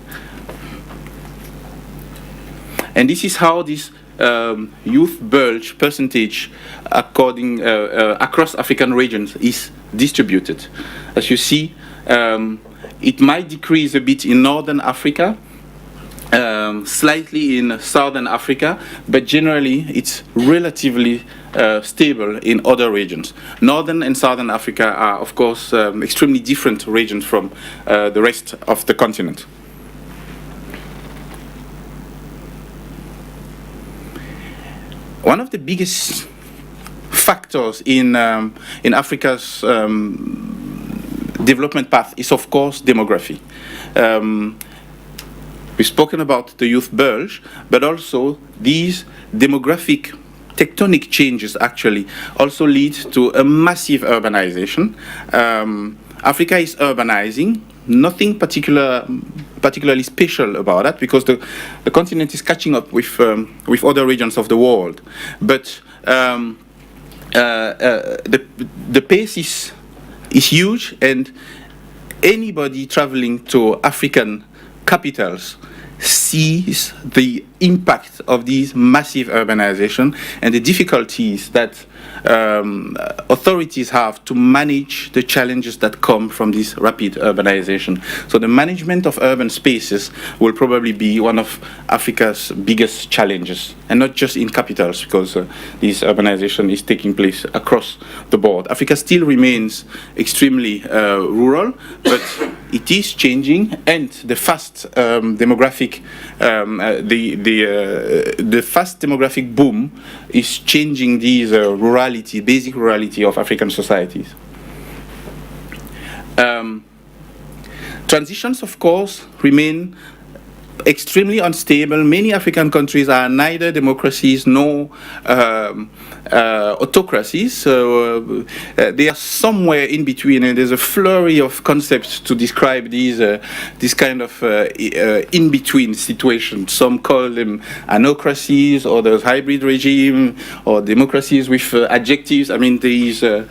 And this is how this youth bulge percentage across African regions is distributed. As you see, it might decrease a bit in Northern Africa, slightly in Southern Africa, but generally it's relatively stable in other regions. Northern and Southern Africa are, of course, extremely different regions from the rest of the continent. One of the biggest factors in Africa's development path is, of course, demography. We've spoken about the youth bulge, but also these demographic tectonic changes actually also lead to a massive urbanization. Africa is urbanizing. Nothing particularly special about that, because the continent is catching up with other regions of the world. But the pace is huge, and anybody traveling to African capitals sees the impact of these massive urbanization and the difficulties that authorities have to manage the challenges that come from this rapid urbanization. So the management of urban spaces will probably be one of Africa's biggest challenges, and not just in capitals, because this urbanization is taking place across the board. Africa still remains extremely rural, but it is changing, and the fast demographic the fast demographic boom is changing these basic rurality of African societies. Transitions, of course, remain extremely unstable. Many African countries are neither democracies nor autocracies, so they are somewhere in between, and there's a flurry of concepts to describe these this kind of in-between situations. Some call them anocracies, or there's hybrid regime, or democracies with adjectives. I mean, there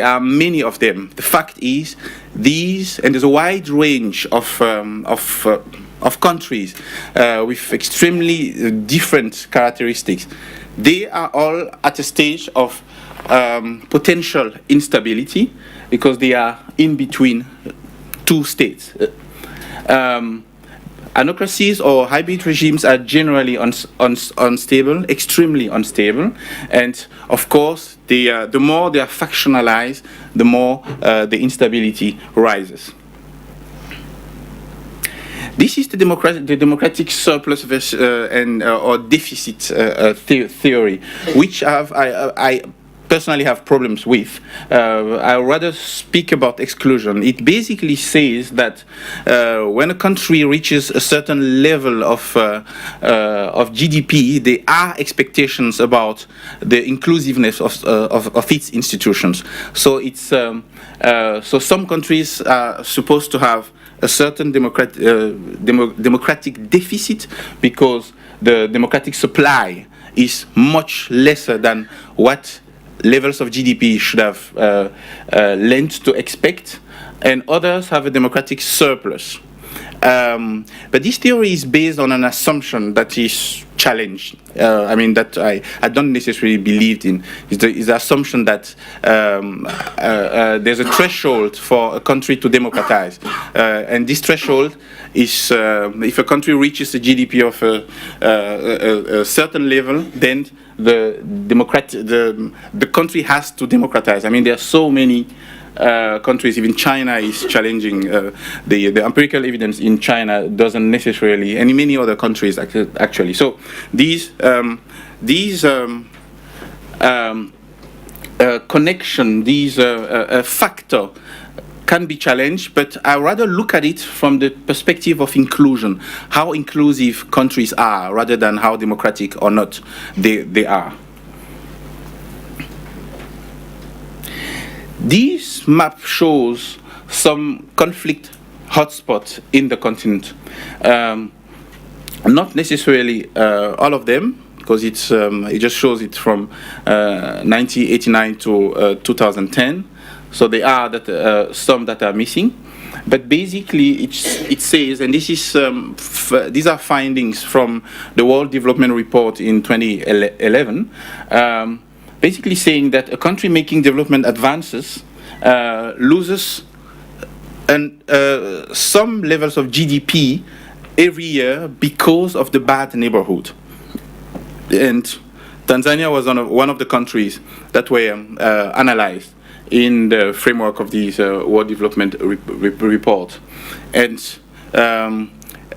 are many of them. The fact is, and there's a wide range of countries with extremely different characteristics. They are all at a stage of potential instability, because they are in between two states. Anocracies or hybrid regimes are generally unstable, extremely unstable, and of course, the more they are factionalized, the more the instability rises. This is the democratic surplus or deficit theory, which I personally have problems with. I rather speak about exclusion. It basically says that when a country reaches a certain level of GDP, there are expectations about the inclusiveness of its institutions. So it's so some countries are supposed to have a certain democratic deficit because the democratic supply is much lesser than what levels of GDP should have lent to expect, and others have a democratic surplus. But this theory is based on an assumption that is challenged. That I don't necessarily believe in. Is the assumption that there's a threshold for a country to democratize, and this threshold is if a country reaches a GDP of a certain level, then the country has to democratize. There are so many countries, even China is challenging the empirical evidence in China doesn't necessarily, and in many other countries actually. So these connection, these factor can be challenged, but I rather look at it from the perspective of inclusion, how inclusive countries are, rather than how democratic or not they are. This map shows some conflict hotspots in the continent. Not necessarily all of them, because it just shows it from 1989 to 2010. So there are some that are missing. But basically, it says, and this is these are findings from the World Development Report in 2011. Basically saying that a country making development advances loses some levels of GDP every year because of the bad neighborhood. And Tanzania was one of the countries that were analyzed in the framework of this World Development Report. And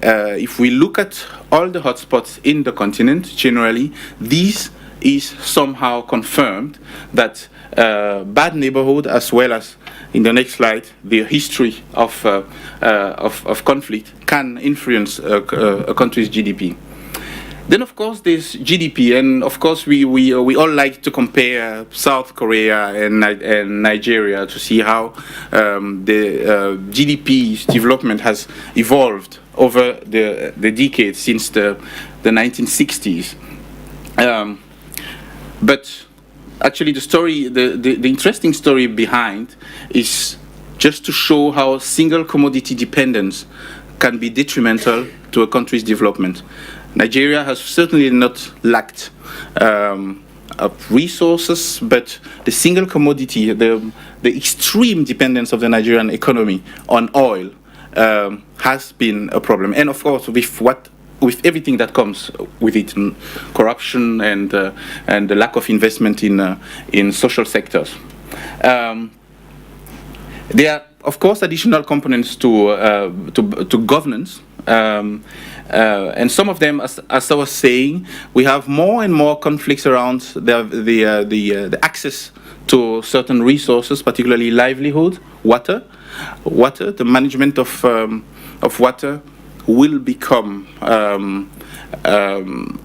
if we look at all the hotspots in the continent, generally, these is somehow confirmed that bad neighborhood, as well as in the next slide, the history of conflict can influence a country's GDP. Then, of course, there's GDP, and of course, we all like to compare South Korea and Nigeria to see how the GDP's development has evolved over the decades since the 1960s. But actually, the interesting story behind is just to show how single commodity dependence can be detrimental to a country's development. Nigeria has certainly not lacked of resources, but the single commodity, the extreme dependence of the Nigerian economy on oil has been a problem. And of course, with everything that comes with it, corruption and the lack of investment in social sectors. There are, of course, additional components to governance, and some of them, as I was saying, we have more and more conflicts around the access to certain resources, particularly livelihood, water. The management of water will become a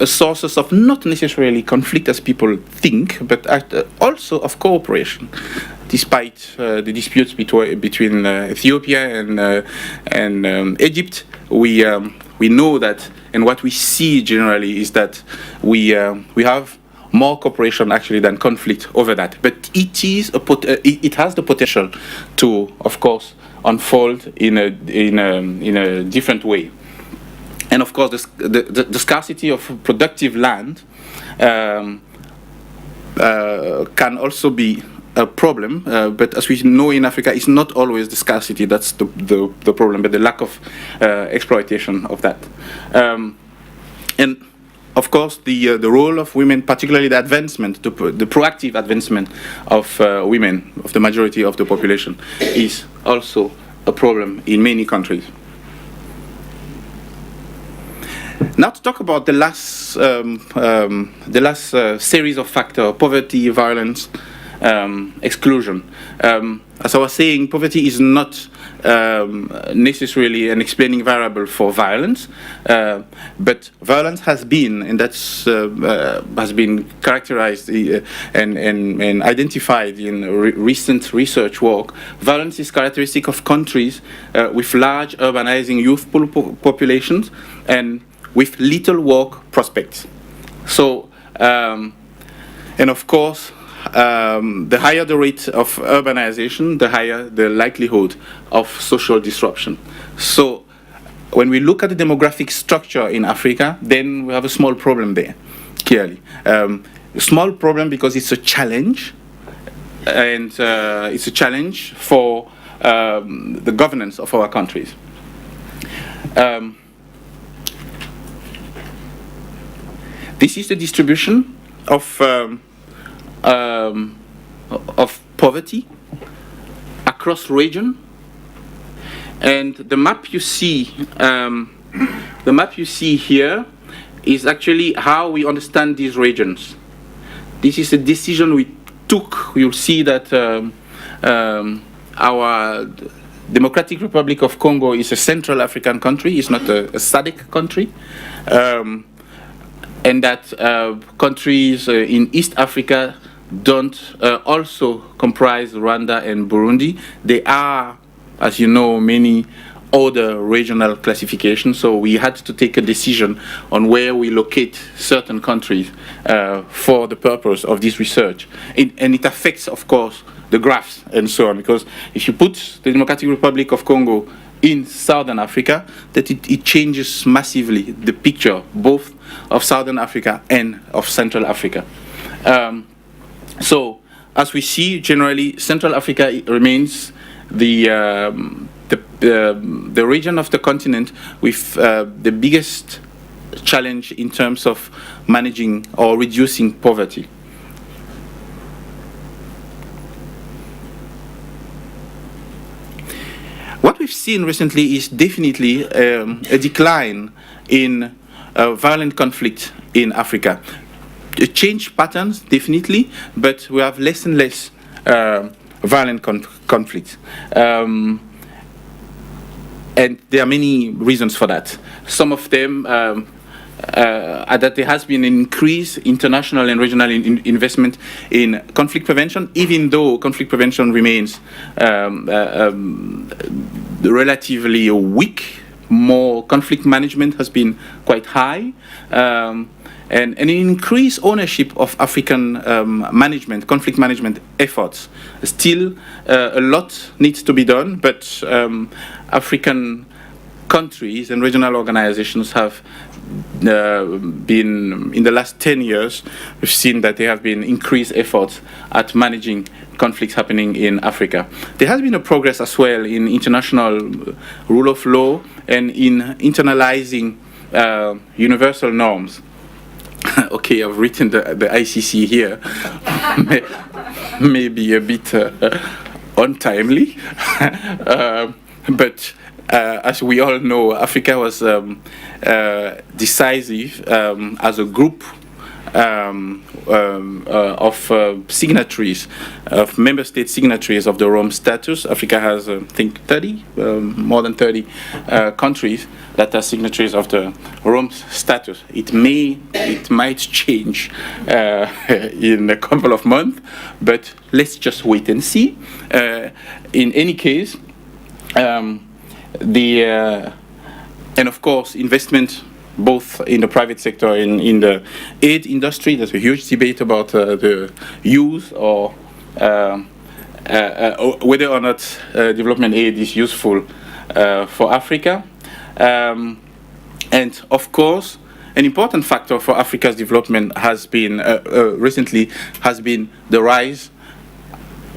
source of not necessarily conflict as people think, but also of cooperation. Despite the disputes between Ethiopia and Egypt, we know that, and what we see generally is that we have more cooperation actually than conflict over that. But it has the potential to, of course, unfold in a different way. And of course, the scarcity of productive land can also be a problem, but as we know in Africa, it's not always the scarcity that's the problem, but the lack of exploitation of that. And of course, the role of women, particularly the advancement, the proactive advancement of women, of the majority of the population, is also a problem in many countries. Now to talk about the last series of factors: poverty, violence, exclusion. As I was saying, poverty is not necessarily an explaining variable for violence, but violence has been, and that's has been characterized and identified in recent research work. Violence is characteristic of countries with large urbanizing youth populations and with little work prospects. So, and of course, the higher the rate of urbanization, the higher the likelihood of social disruption. So when we look at the demographic structure in Africa, then we have a small problem there, clearly. A small problem because it's a challenge, and it's a challenge for the governance of our countries. This is the distribution of poverty across region, and the map you see here is actually how we understand these regions. This is a decision we took. You'll see that our Democratic Republic of Congo is a Central African country. It's not a SADC country. And that countries in East Africa don't also comprise Rwanda and Burundi. There are, as you know, many other regional classifications, so we had to take a decision on where we locate certain countries for the purpose of this research. And it affects, of course, the graphs and so on, because if you put the Democratic Republic of Congo in Southern Africa, that it changes massively the picture, both of Southern Africa and of Central Africa. So, as we see, generally, Central Africa remains the region of the continent with the biggest challenge in terms of managing or reducing poverty. What we've seen recently is definitely a decline in violent conflict in Africa. Change patterns, definitely, but we have less and less violent conflict. And there are many reasons for that. Some of them are that there has been an increased international and regional investment in conflict prevention, even though conflict prevention remains relatively weak. More conflict management has been quite high. And an increased ownership of African conflict management efforts. Still, a lot needs to be done, but African countries and regional organizations have been, in the last 10 years, we've seen that there have been increased efforts at managing conflicts happening in Africa. There has been a progress as well in international rule of law and in internalizing universal norms. Okay, I've written the ICC here, maybe a bit untimely, but as we all know, Africa was decisive as a group of signatories, of member state signatories of the Rome Statute. Africa has, I think, 30, more than 30 countries that are signatories of the Rome Statute. It might change in a couple of months, but let's just wait and see. In any case, and of course, investment both in the private sector and in the aid industry. There's a huge debate about the use or whether or not development aid is useful for Africa. And of course, an important factor for Africa's development has been recently has been the rise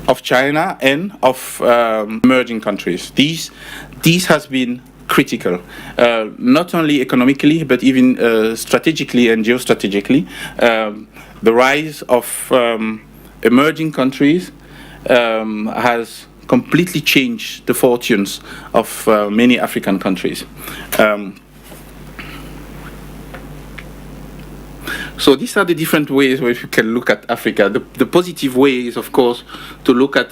of China and of emerging countries. These has been critical, not only economically, but even strategically and geostrategically. The rise of emerging countries has completely changed the fortunes of many African countries. So these are the different ways where you can look at Africa. The positive way is, of course, to look at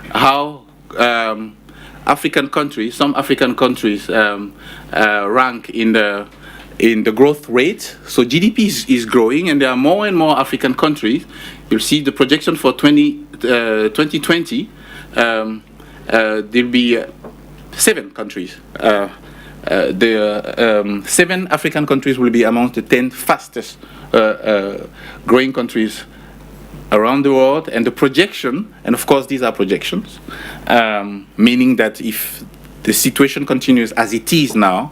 how African countries, some African countries, rank in the growth rate. So GDP is growing, and there are more and more African countries. You'll see the projection for 2020. There'll be 7 countries. The 7 African countries will be among the 10 fastest growing countries around the world. And the projection, and of course these are projections, meaning that if the situation continues as it is now,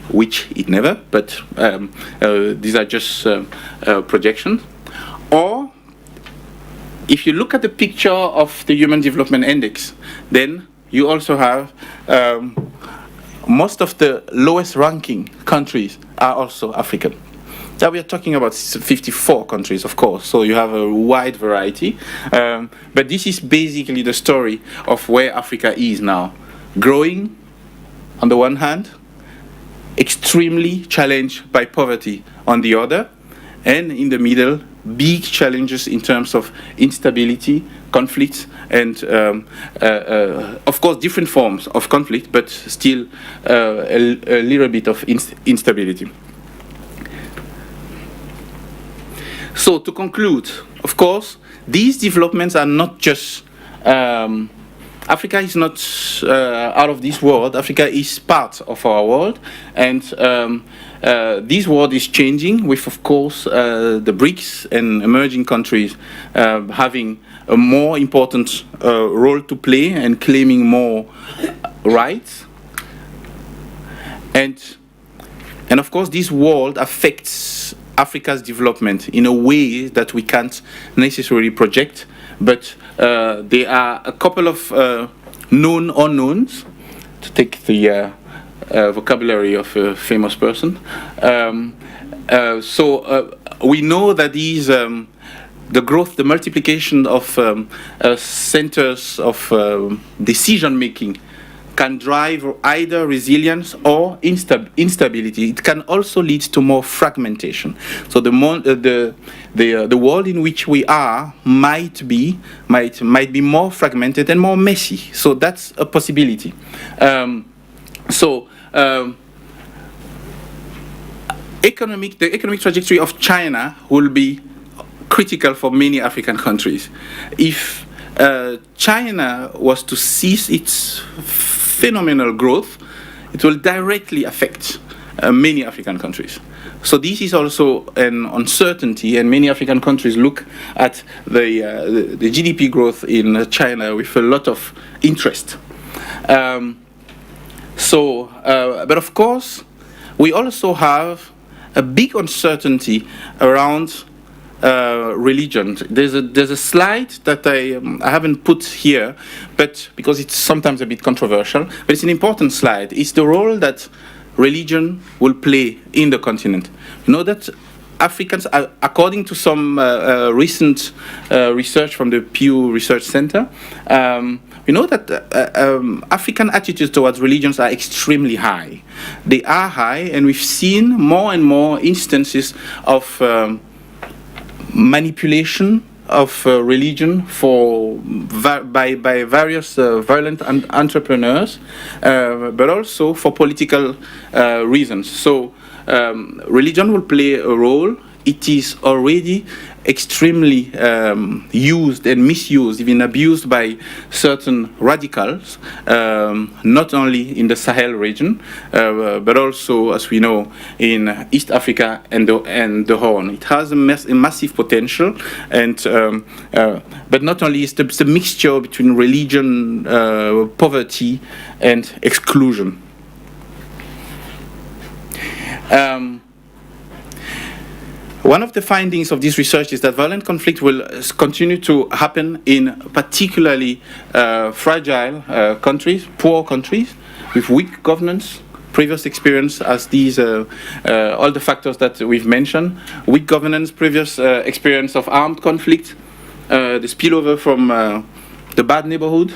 which it never, but these are just projections. Or if you look at the picture of the Human Development Index, then you also have most of the lowest ranking countries are also African. Now we are talking about 54 countries, of course, so you have a wide variety. But this is basically the story of where Africa is now. Growing, on the one hand, extremely challenged by poverty on the other, and in the middle, big challenges in terms of instability, conflict, and of course different forms of conflict, but still a little bit of instability. So to conclude, of course, these developments are not just Africa is not out of this world. Africa is part of our world, and this world is changing with, of course, the BRICS and emerging countries having a more important role to play and claiming more rights. And of course, this world affects Africa's development in a way that we can't necessarily project, but there are a couple of known unknowns, to take the vocabulary of a famous person. So we know that these, the growth, the multiplication of centers of decision-making can drive either resilience or instability. It can also lead to more fragmentation. So the world in which we are might be more fragmented and more messy. So that's a possibility. The economic trajectory of China will be critical for many African countries. If China was to cease its phenomenal growth, it will directly affect many African countries. So this is also an uncertainty, and many African countries look at the GDP growth in China with a lot of interest. But of course, we also have a big uncertainty around religion. There's a slide that I haven't put here, but because it's sometimes a bit controversial, but it's an important slide. It's the role that religion will play in the continent. You know that Africans, according to some recent research from the Pew Research Center, we know that African attitudes towards religions are extremely high. They are high, and we've seen more and more instances of manipulation of religion by various violent entrepreneurs, but also for political reasons. So religion will play a role. It is already extremely used and misused, even abused by certain radicals, not only in the Sahel region, but also, as we know, in East Africa and the Horn. It has a massive potential, and but not only is the mixture between religion, poverty, and exclusion. One of the findings of this research is that violent conflict will continue to happen in particularly fragile countries, poor countries, with weak governance, previous experience as these, all the factors that we've mentioned, weak governance, previous experience of armed conflict, the spillover from the bad neighborhood,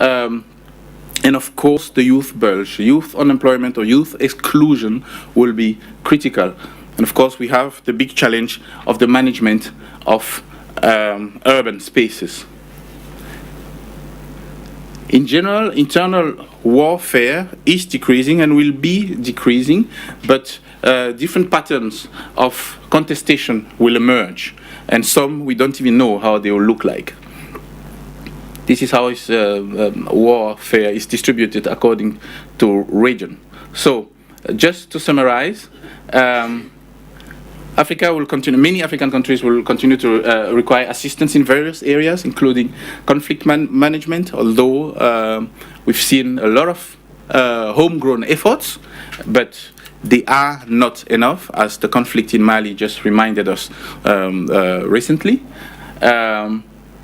and of course the youth bulge. Youth unemployment or youth exclusion will be critical. And of course, we have the big challenge of the management of urban spaces. In general, internal warfare is decreasing and will be decreasing, but different patterns of contestation will emerge, and some we don't even know how they will look like. This is how warfare is distributed according to region. So, just to summarize, Africa will continue, many African countries will continue to require assistance in various areas, including conflict management, although we've seen a lot of homegrown efforts, but they are not enough, as the conflict in Mali just reminded us recently.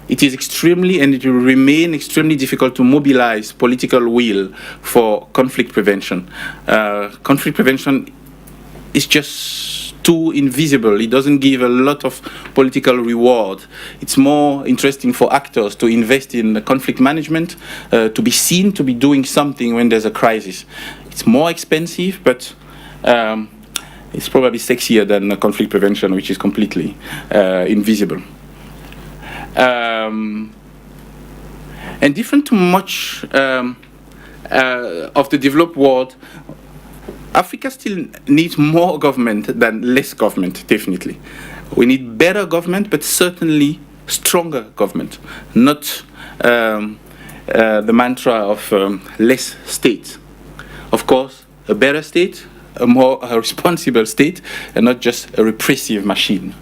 It is extremely, and it will remain extremely difficult to mobilize political will for conflict prevention. Conflict prevention is just too invisible. It doesn't give a lot of political reward. It's more interesting for actors to invest in conflict management, to be seen to be doing something when there's a crisis. It's more expensive, but it's probably sexier than conflict prevention, which is completely invisible. And different to much of the developed world, Africa still needs more government than less government, definitely. We need better government, but certainly stronger government, not the mantra of less state. Of course, a better state, a more responsible state, and not just a repressive machine.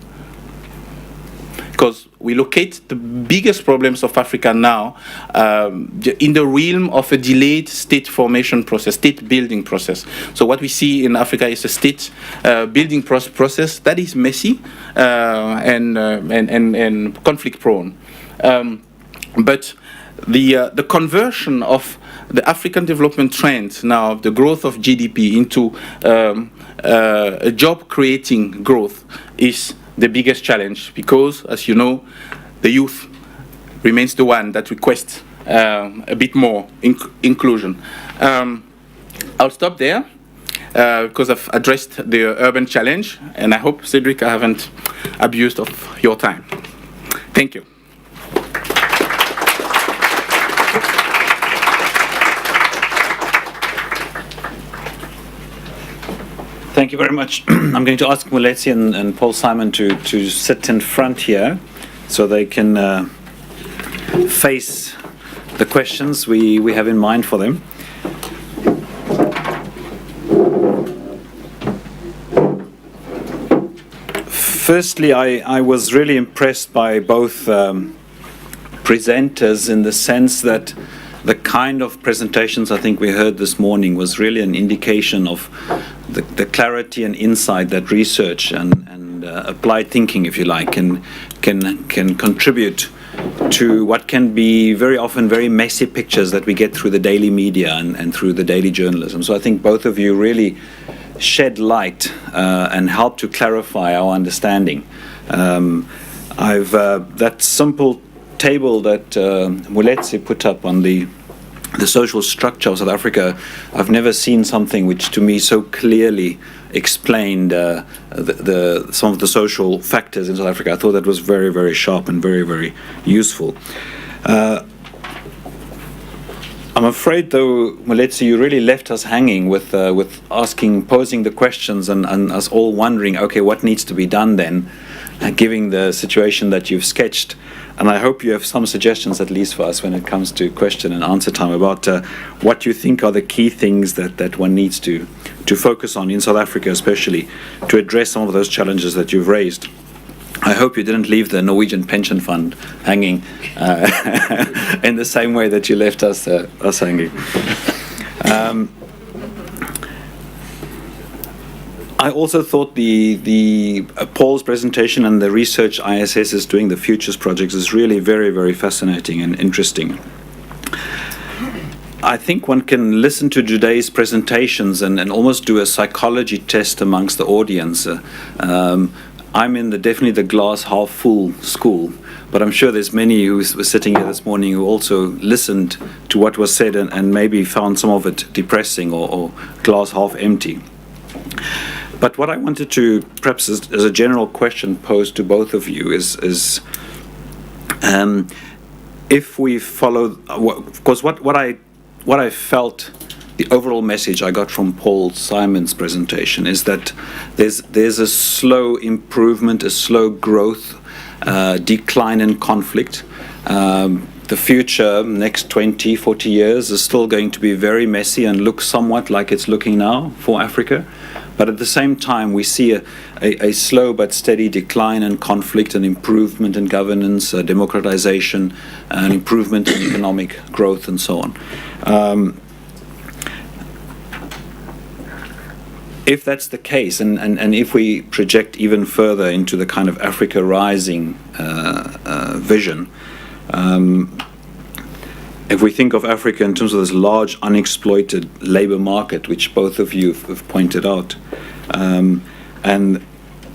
Because we locate the biggest problems of Africa now in the realm of a delayed state formation process, state building process. So what we see in Africa is a state building process that is messy and conflict prone. But the conversion of the African development trend now, the growth of GDP into a job creating growth is the biggest challenge, because, as you know, the youth remains the one that requests a bit more inclusion. I'll stop there because I've addressed the urban challenge, and I hope, Cedric, I haven't abused of your time. Thank you. Thank you very much. I'm going to ask Moeletsi and Paul Simon to sit in front here so they can face the questions we have in mind for them. Firstly, I was really impressed by both presenters, in the sense that the kind of presentations I think we heard this morning was really an indication of the clarity and insight that research and applied thinking, if you like, can contribute to what can be very often very messy pictures that we get through the daily media and through the daily journalism. So I think both of you really shed light and helped to clarify our understanding. That simple table that Moeletsi put up on the social structure of South Africa, I've never seen something which to me so clearly explained some of the social factors in South Africa. I thought that was very, very sharp and very, very useful. I'm afraid, though, Moeletsi, you really left us hanging with posing the questions and us all wondering, okay, what needs to be done then, given the situation that you've sketched. And I hope you have some suggestions, at least for us, when it comes to question and answer time, about what you think are the key things that one needs to focus on in South Africa, especially to address some of those challenges that you've raised. I hope you didn't leave the Norwegian pension fund hanging in the same way that you left us hanging. I also thought the Paul's presentation and the research ISS is doing, the Futures projects, is really very, very fascinating and interesting. I think one can listen to today's presentations and almost do a psychology test amongst the audience. I'm in definitely the glass half full school, but I'm sure there's many who were sitting here this morning who also listened to what was said and maybe found some of it depressing or glass half empty. But what I wanted to, perhaps as a general question posed to both of you is if we follow, because what I felt, the overall message I got from Paul Simon's presentation is that there's a slow improvement, a slow growth, decline in conflict. The future, next 20, 40 years, is still going to be very messy and look somewhat like it's looking now for Africa. But at the same time, we see a slow but steady decline in conflict and improvement in governance, democratization, and improvement in economic growth and so on. If that's the case, and if we project even further into the kind of Africa Rising vision, if we think of Africa in terms of this large unexploited labor market, which both of you have pointed out, and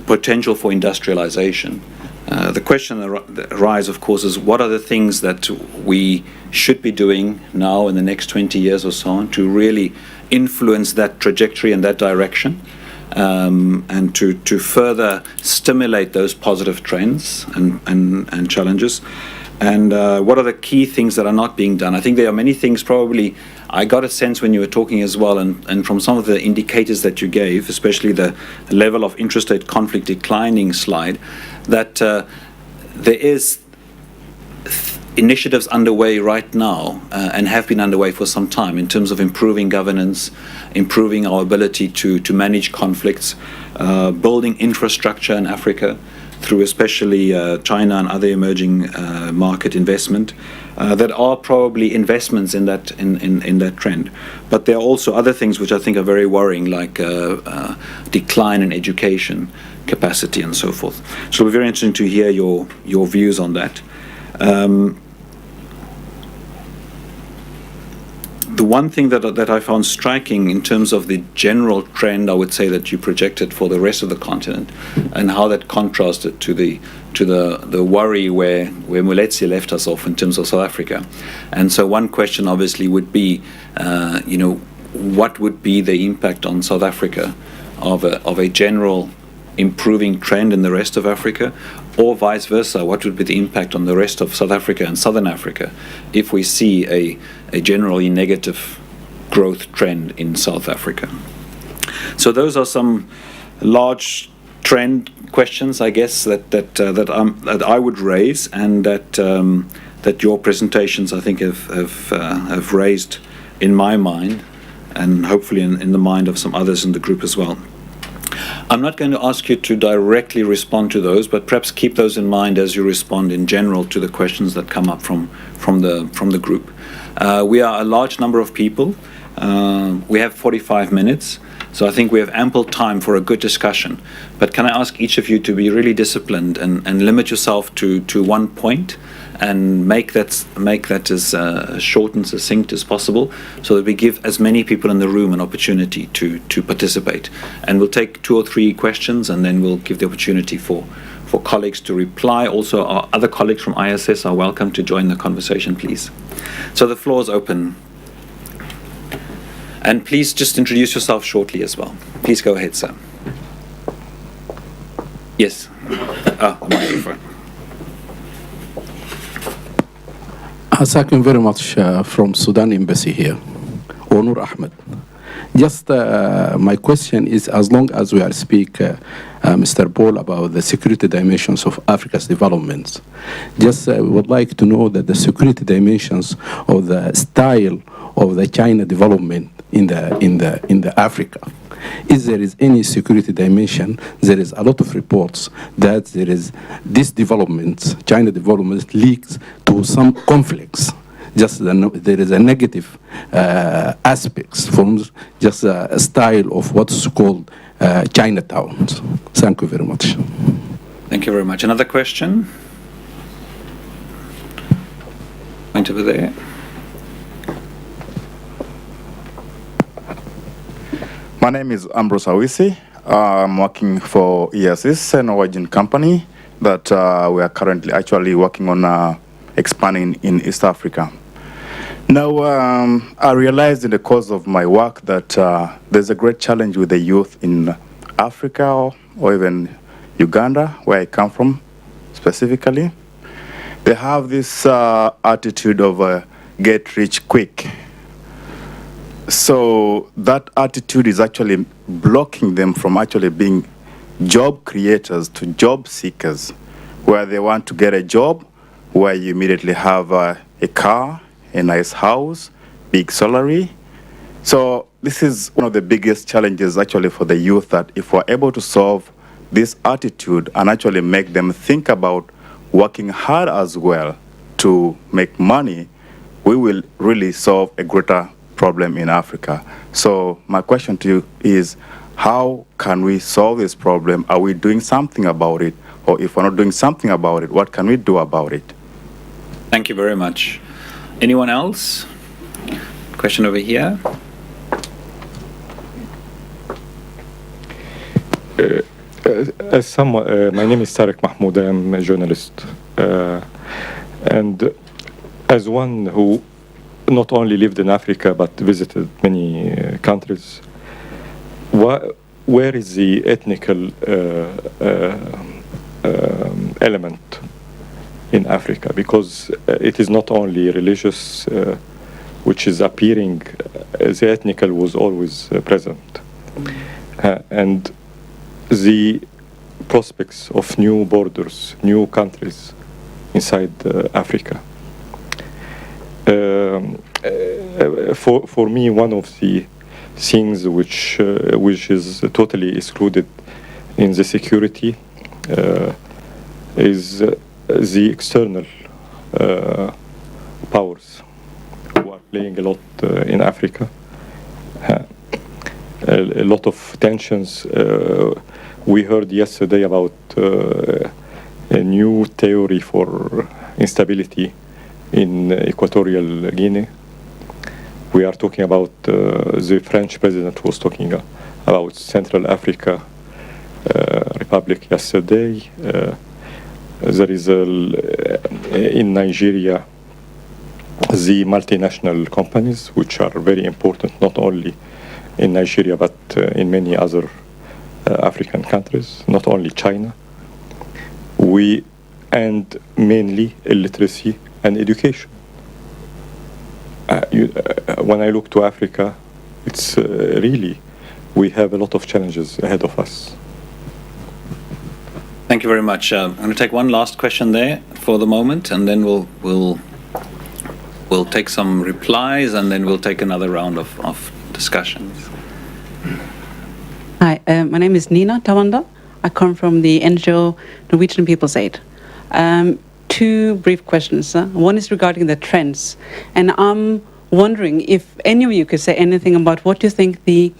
potential for industrialization, the question that arises, of course, is what are the things that we should be doing now in the next 20 years or so on to really influence that trajectory and that direction, and to further stimulate those positive trends and challenges. And what are the key things that are not being done? I think there are many things probably. I got a sense when you were talking as well, and from some of the indicators that you gave, especially the level of interstate conflict declining slide, that there is initiatives underway right now and have been underway for some time in terms of improving governance, improving our ability to manage conflicts, building infrastructure in Africa, through especially China and other emerging market investment, that are probably investments in that trend. But there are also other things which I think are very worrying, like decline in education capacity and so forth. So it'll be very interesting to hear your views on that. The one thing that I found striking in terms of the general trend, I would say, that you projected for the rest of the continent, and how that contrasted to the worry where Moeletsi left us off in terms of South Africa. And so one question obviously would be, what would be the impact on South Africa of a general improving trend in the rest of Africa, or vice versa? What would be the impact on the rest of South Africa and Southern Africa if we see a generally negative growth trend in South Africa? So those are some large trend questions, I guess, that I would raise, and that your presentations, I think, have raised in my mind, and hopefully in the mind of some others in the group as well. I'm not going to ask you to directly respond to those, but perhaps keep those in mind as you respond in general to the questions that come up from the group. We are a large number of people. We have 45 minutes, so I think we have ample time for a good discussion. But can I ask each of you to be really disciplined and limit yourself to one point, and make that as short and succinct as possible, so that we give as many people in the room an opportunity to participate. And we'll take 2 or 3 questions, and then we'll give the opportunity for colleagues to reply. Also, our other colleagues from ISS are welcome to join the conversation, please. So the floor is open. And please just introduce yourself shortly as well. Please go ahead, sir. Yes. The microphone. Thank you very much from Sudan Embassy here, Onur Ahmed. Just my question is, as long as we are speaking, Mr. Paul, about the security dimensions of Africa's developments, just would like to know that the security dimensions of the style of the China development in the Africa. If there is any security dimension, there is a lot of reports that there is this development, China development, leads to some conflicts. Just there is a negative aspects from just a style of what's called Chinatown. Thank you very much. Thank you very much. Another question? Point over there. My name is Ambrose Awisi. I'm working for ESS, a Norwegian company that we are currently actually working on expanding in East Africa. Now, I realized in the course of my work that there's a great challenge with the youth in Africa or even Uganda, where I come from specifically, they have this attitude of get rich quick. So that attitude is actually blocking them from actually being job creators to job seekers, where they want to get a job where you immediately have a car, a nice house, big salary. So this is one of the biggest challenges actually for the youth, that if we're able to solve this attitude and actually make them think about working hard as well to make money, we will really solve a greater problem in Africa. So my question to you is, how can we solve this problem? Are we doing something about it? Or if we're not doing something about it, what can we do about it? Thank you very much. Anyone else? Question over here. My name is Tarek Mahmoud. I'm a journalist. And as one who not only lived in Africa but visited many countries, where is the ethnical element in Africa? Because it is not only religious, which is appearing, the ethnical was always present. And the prospects of new borders, new countries inside Africa. For me, one of the things which is totally excluded in the security is the external powers who are playing a lot in Africa. A lot of tensions. We heard yesterday about a new theory for instability in Equatorial Guinea. We are talking about the French president was talking about Central Africa Republic yesterday. There is in Nigeria the multinational companies, which are very important not only in Nigeria but in many other African countries, not only China. And mainly illiteracy and education. When I look to Africa, it's really, we have a lot of challenges ahead of us. Thank you very much. I'm going to take one last question there for the moment, and then we'll take some replies, and then we'll take another round of discussions. Hi, my name is Nina Tawanda. I come from the NGO Norwegian People's Aid. Two brief questions. One is regarding the trends, and I'm wondering if any of you could say anything about what you think the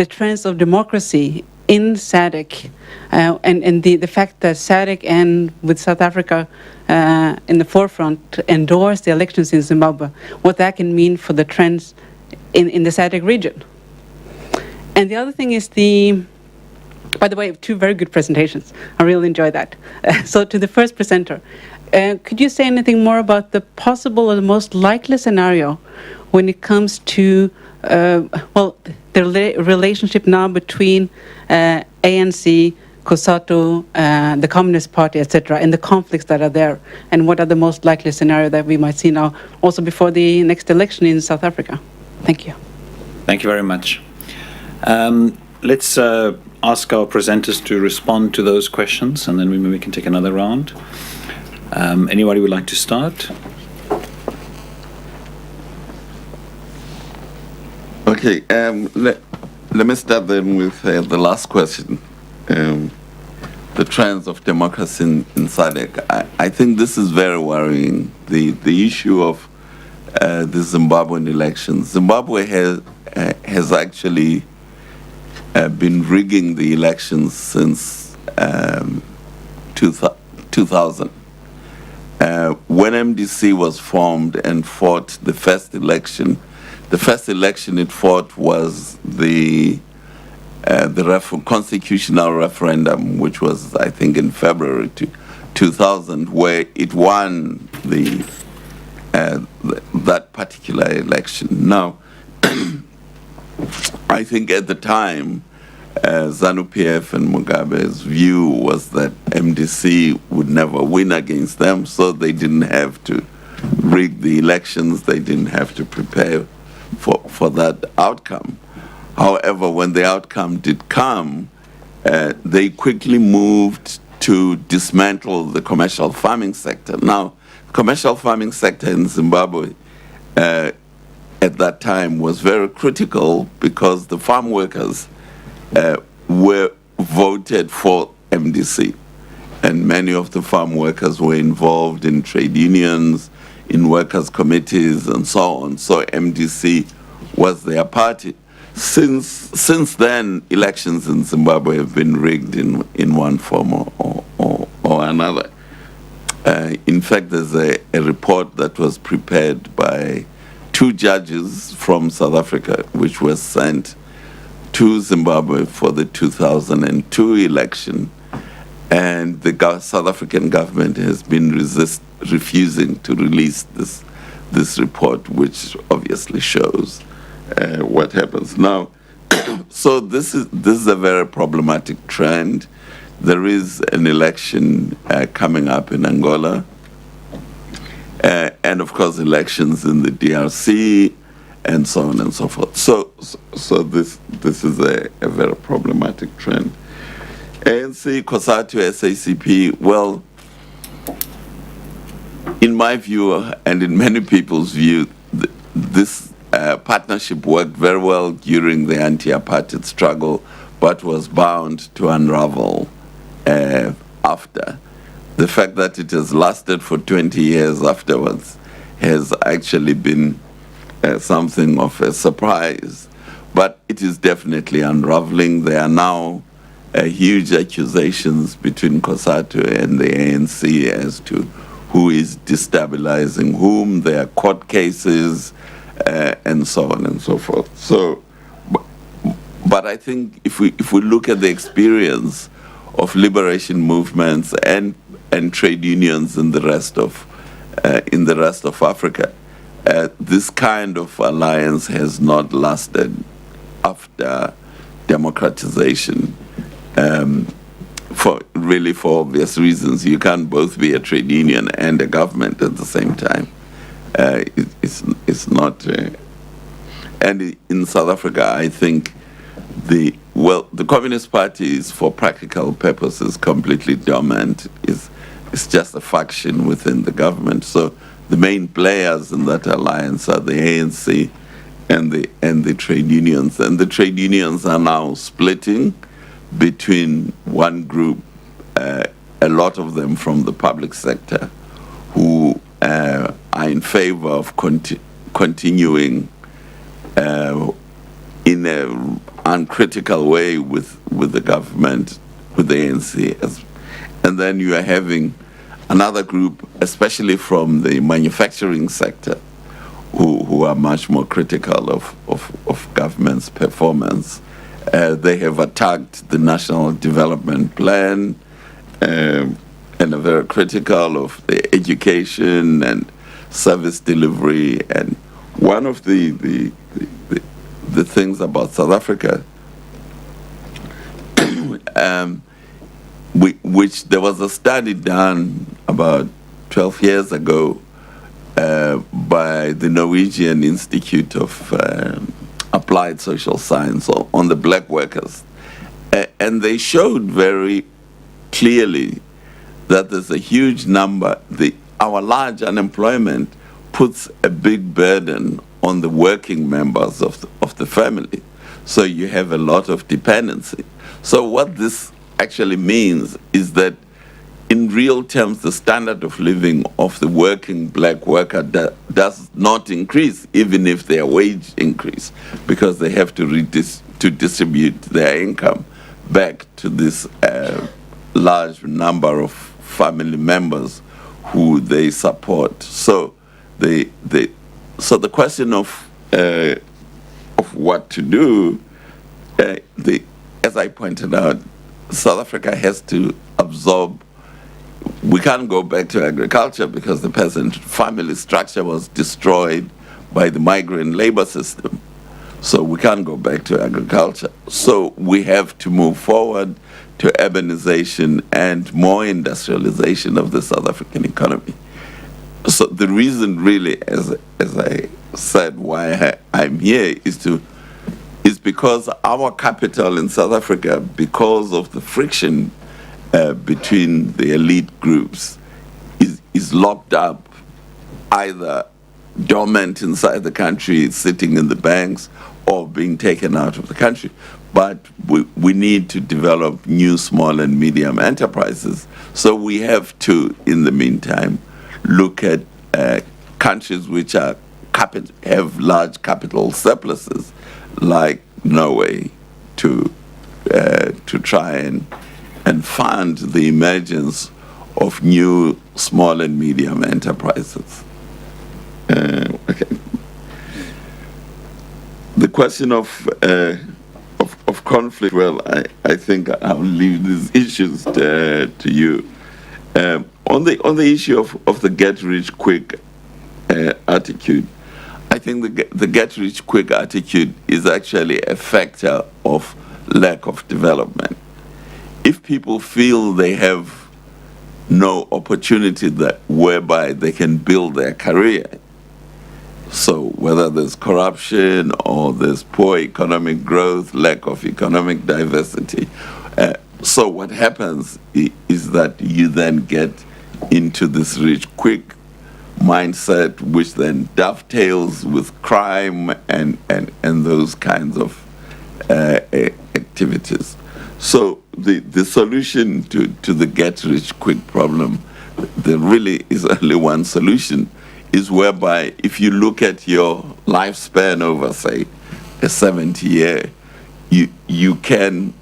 trends of democracy in SADC and the fact that SADC and with South Africa in the forefront endorsed the elections in Zimbabwe, what that can mean for the trends in the SADC region. And the other thing is by the way, two very good presentations. I really enjoyed that. So to the first presenter, could you say anything more about the possible or the most likely scenario when it comes to, the relationship now between ANC, COSATU, the Communist Party, etc., and the conflicts that are there, and what are the most likely scenario that we might see now, also before the next election in South Africa? Thank you. Thank you very much. Let's ask our presenters to respond to those questions, and then we can take another round. Anybody would like to start? Okay, let me start then with the last question. The trends of democracy in SADC. I think this is very worrying. The issue of the Zimbabwean elections. Zimbabwe has actually been rigging the elections since 2000. When MDC was formed and fought the first election it fought was the constitutional referendum, which was, I think, in February 2000, where it won that particular election. Now, I think at the time, ZANU-PF and Mugabe's view was that MDC would never win against them, so they didn't have to rig the elections, they didn't have to prepare for that outcome. However, when the outcome did come, they quickly moved to dismantle the commercial farming sector. Now, the commercial farming sector in Zimbabwe at that time was very critical because the farm workers were voted for MDC. And many of the farm workers were involved in trade unions, in workers' committees, and so on. So MDC was their party. Since then, elections in Zimbabwe have been rigged in one form or another. In fact, there's a report that was prepared by 2 judges from South Africa, which was sent to Zimbabwe for the 2002 election. And the South African government has been refusing to release this report, which obviously shows what happens now. So this is a very problematic trend. There is an election coming up in Angola, and of course elections in the DRC, and so on and so forth. So this is a very problematic trend. ANC, COSATU, SACP, well, in my view and in many people's view, this partnership worked very well during the anti-apartheid struggle, but was bound to unravel after. The fact that it has lasted for 20 years afterwards has actually been something of a surprise, but it is definitely unraveling. There are now huge accusations between COSATU and the ANC as to who is destabilizing whom. There are court cases and so on and so forth. So, but I think if we look at the experience of liberation movements and trade unions in the rest of Africa, this kind of alliance has not lasted after democratization. For obvious reasons, you can't both be a trade union and a government at the same time. It's not. And in South Africa, I think the Communist Party is, for practical purposes, completely dormant. It's just a faction within the government. So the main players in that alliance are the ANC and the trade unions. And the trade unions are now splitting between one group, a lot of them from the public sector, who are in favor of continuing in an uncritical way with the government, with the ANC. And then you are having another group, especially from the manufacturing sector, who are much more critical of government's performance. They have attacked the National Development Plan and are very critical of the education and service delivery. And one of the things about South Africa, which there was a study done about 12 years ago by the Norwegian Institute of Applied Social Science on the black workers. And they showed very clearly that there's a huge number, our large unemployment puts a big burden on the working members of the family. So you have a lot of dependency. So what this actually means is that in real terms, the standard of living of the working black worker does not increase, even if their wage increase, because they have to distribute their income back to this large number of family members who they support. So the question of what to do, as I pointed out, South Africa has to absorb. We can't go back to agriculture because the peasant family structure was destroyed by the migrant labor system. So we can't go back to agriculture. So we have to move forward to urbanization and more industrialization of the South African economy. So the reason really, as I said, why I'm here is because our capital in South Africa, because of the friction between the elite groups, is locked up, either dormant inside the country, sitting in the banks, or being taken out of the country. But we need to develop new small and medium enterprises. So we have to, in the meantime, look at countries which are have large capital surpluses, like Norway, to try and fund the emergence of new small and medium enterprises. Okay. The question of conflict, well, I think I'll leave these issues to you. On the issue of the get-rich-quick attitude, I think the get-rich-quick attitude is actually a factor of lack of development. If people feel they have no opportunity whereby they can build their career, so whether there's corruption or there's poor economic growth, lack of economic diversity, so what happens is that you then get into this rich-quick mindset, which then dovetails with crime and those kinds of activities. So the solution to the get-rich-quick problem, there really is only one solution, is whereby if you look at your lifespan over, say, a 70-year, you can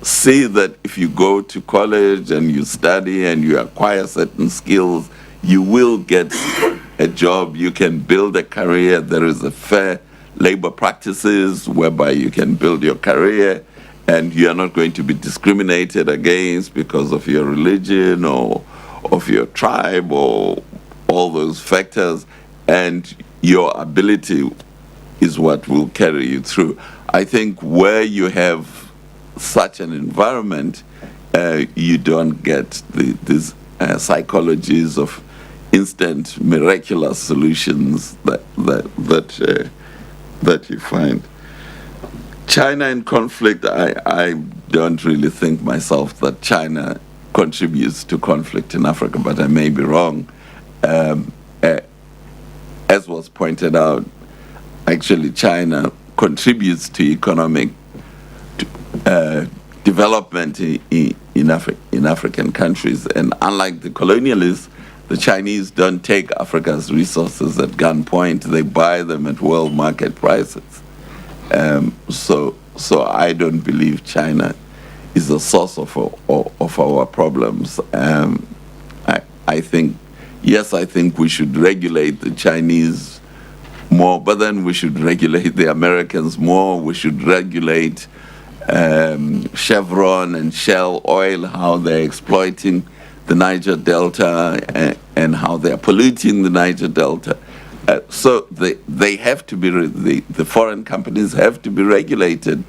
see that if you go to college and you study and you acquire certain skills, you will get a job, you can build a career, there is a fair labor practices whereby you can build your career, and you are not going to be discriminated against because of your religion or of your tribe or all those factors, and your ability is what will carry you through. I think where you have such an environment, you don't get these psychologies of instant miraculous solutions that you find. China in conflict, I don't really think myself that China contributes to conflict in Africa, but I may be wrong. As was pointed out, actually China contributes to economic development in African countries, and unlike the colonialists, the Chinese don't take Africa's resources at gunpoint, they buy them at world market prices. So I don't believe China is the source of our problems. I think, yes, I think we should regulate the Chinese more, but then we should regulate the Americans more. We should regulate Chevron and Shell Oil, how they're exploiting the Niger Delta and how they're polluting the Niger Delta. So they have to be, the foreign companies have to be regulated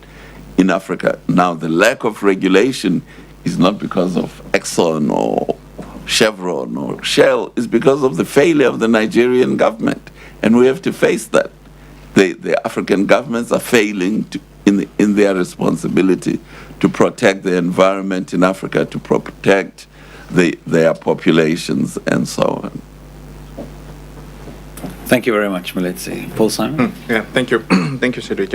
in Africa. Now, the lack of regulation is not because of Exxon or Chevron or Shell, it's because of the failure of the Nigerian government. And we have to face that. The African governments are failing in their responsibility to protect the environment in Africa, to protect their populations, and so on. Thank you very much, Moeletsi. Paul Simon? Yeah, thank you. Thank you, Cedric.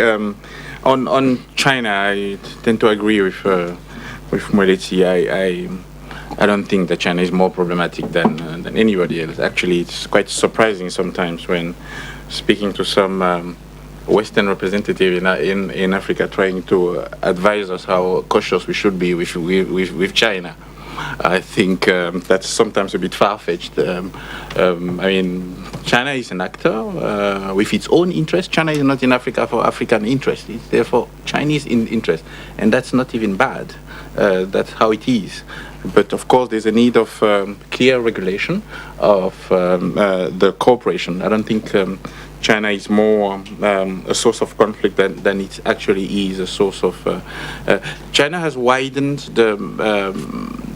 On China, I tend to agree with Moeletsi. I don't think that China is more problematic than anybody else. Actually, it's quite surprising sometimes when speaking to some Western representative in Africa trying to advise us how cautious we should be with China. I think that's sometimes a bit far-fetched. I mean, China is an actor with its own interest. China is not in Africa for African interest. It's there for Chinese interest. And that's not even bad. That's how it is. But of course, there's a need of clear regulation of the cooperation. I don't think China is more a source of conflict than it actually is a source of. China has widened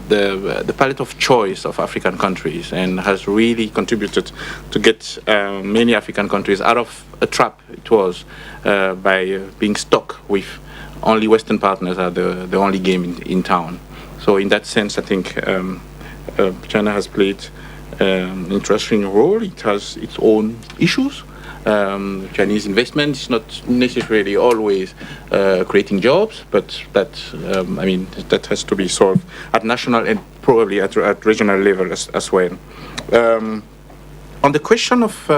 the palette of choice of African countries and has really contributed to get many African countries out of a trap it was by being stuck with only Western partners are the only game in town. So in that sense, I think China has played an interesting role. It has its own issues. Chinese investment is not necessarily always creating jobs, but that that has to be solved at national and probably at regional level as well. On the question of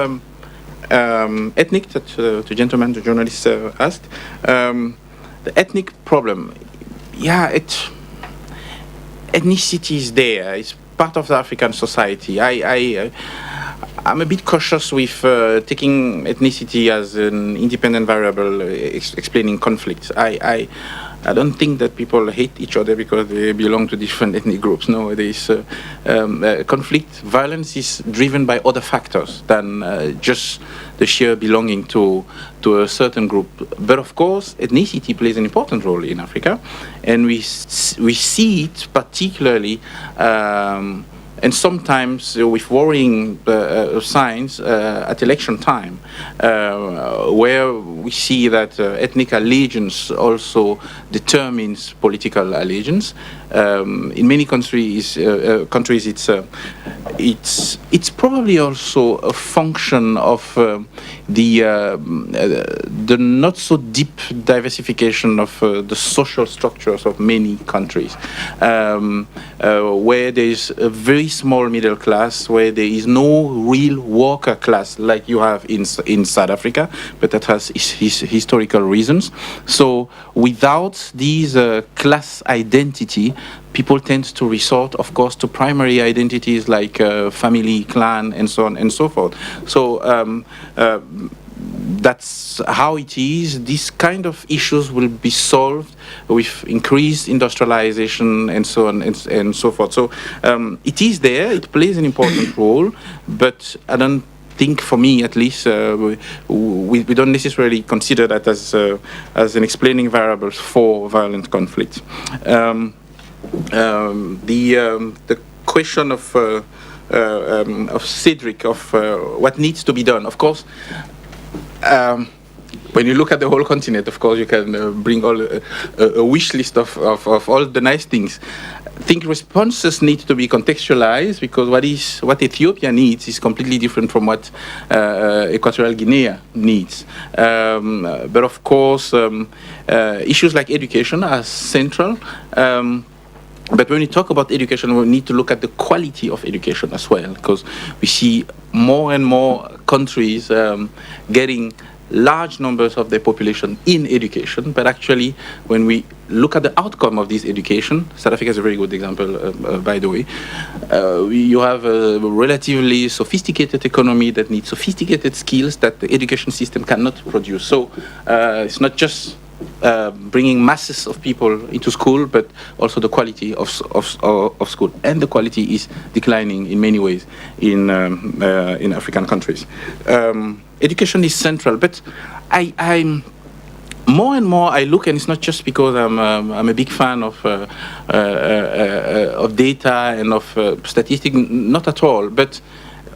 ethnic that the gentleman, the journalist asked, the ethnic problem, ethnicity is there. It's part of the African society. I'm a bit cautious with taking ethnicity as an independent variable explaining conflicts. I don't think that people hate each other because they belong to different ethnic groups. No, there is conflict. Violence is driven by other factors than just the sheer belonging to a certain group. But of course, ethnicity plays an important role in Africa, and we see it particularly. And sometimes with worrying signs at election time, where we see that ethnic allegiance also determines political allegiance. In many countries, it's probably also a function of the not so deep diversification of the social structures of many countries, where there is a very small middle class, where there is no real worker class like you have in South Africa, but that has historical reasons. So without these class identity, people tend to resort, of course, to primary identities like family, clan, and so on and so forth. So that's how it is. These kind of issues will be solved with increased industrialization and so on and so forth. So it is there. It plays an important role, but I don't think, for me at least, we don't necessarily consider that as an explaining variable for violent conflict. The question of Cedrik, of what needs to be done. Of course, when you look at the whole continent, of course, you can bring all a wish list of all the nice things. I think responses need to be contextualized, because what Ethiopia needs is completely different from what Equatorial Guinea needs. But of course, issues like education are central. But when we talk about education, we need to look at the quality of education as well, because we see more and more countries getting large numbers of their population in education, but actually when we look at the outcome of this education, South Africa is a very good example, by the way. You have a relatively sophisticated economy that needs sophisticated skills that the education system cannot produce. So it's not just bringing masses of people into school, but also the quality of school, and the quality is declining in many ways in African countries. Education is central, but I'm more and more I look, and it's not just because I'm a big fan of data and of statistics, not at all. But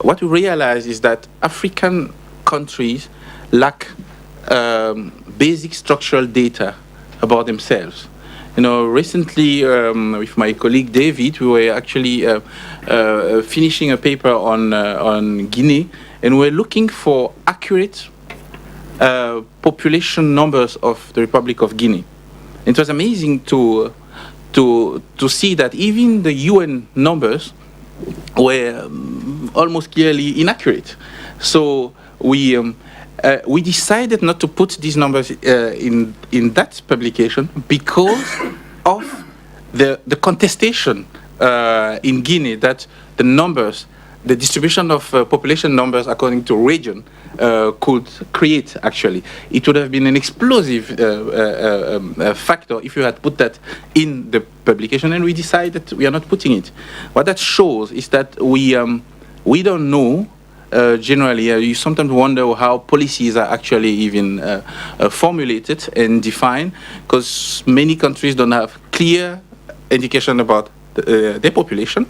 what we realize is that African countries lack basic structural data about themselves. Recently with my colleague David, we were actually finishing a paper on Guinea, and we're looking for accurate population numbers of the Republic of Guinea. It was amazing to see that even the UN numbers were almost clearly inaccurate. So we decided not to put these numbers in that publication because of the contestation in Guinea that the numbers the distribution of population numbers according to region could create, actually. It would have been an explosive factor if you had put that in the publication, and we decided we are not putting it. What that shows is that we don't know. Generally, you sometimes wonder how policies are actually even formulated and defined, because many countries don't have clear indication about their population.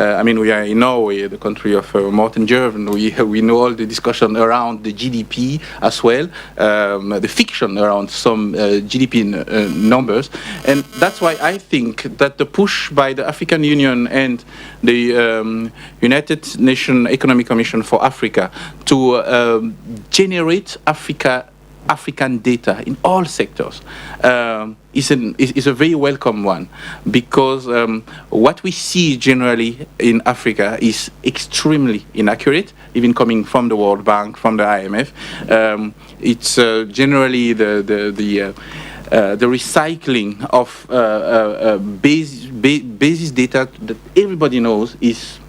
I mean, we are in Norway, the country of Morten Jerven. We know all the discussion around the GDP as well, the fiction around some GDP numbers. And that's why I think that the push by the African Union and the United Nations Economic Commission for Africa to generate African data in all sectors is a very welcome one, because what we see generally in Africa is extremely inaccurate, even coming from the World Bank, from the IMF. It's generally the recycling of basis data that everybody knows is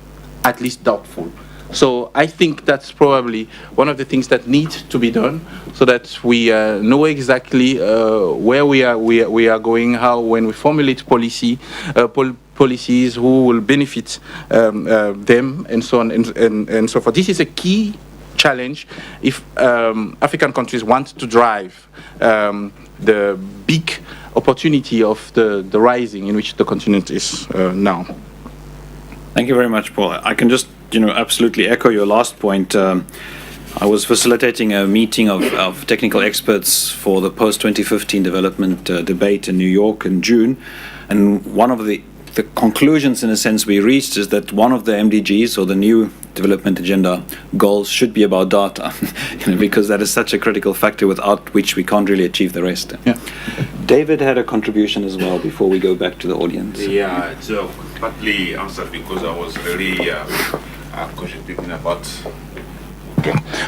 at least doubtful. So I think that's probably one of the things that need to be done, so that we know exactly where we are going, how, when we formulate policies, who will benefit them, and so on and so forth. This is a key challenge if African countries want to drive the big opportunity of the rising in which the continent is now. Thank you very much, Paul. I can just absolutely echo your last point. I was facilitating a meeting of technical experts for the post-2015 development debate in New York in June, and one of the conclusions, in a sense, we reached is that one of the MDGs, or the new development agenda goals, should be about data, because that is such a critical factor without which we can't really achieve the rest. Yeah. David had a contribution as well before we go back to the audience. Yeah, so partly answered because I was really contributing about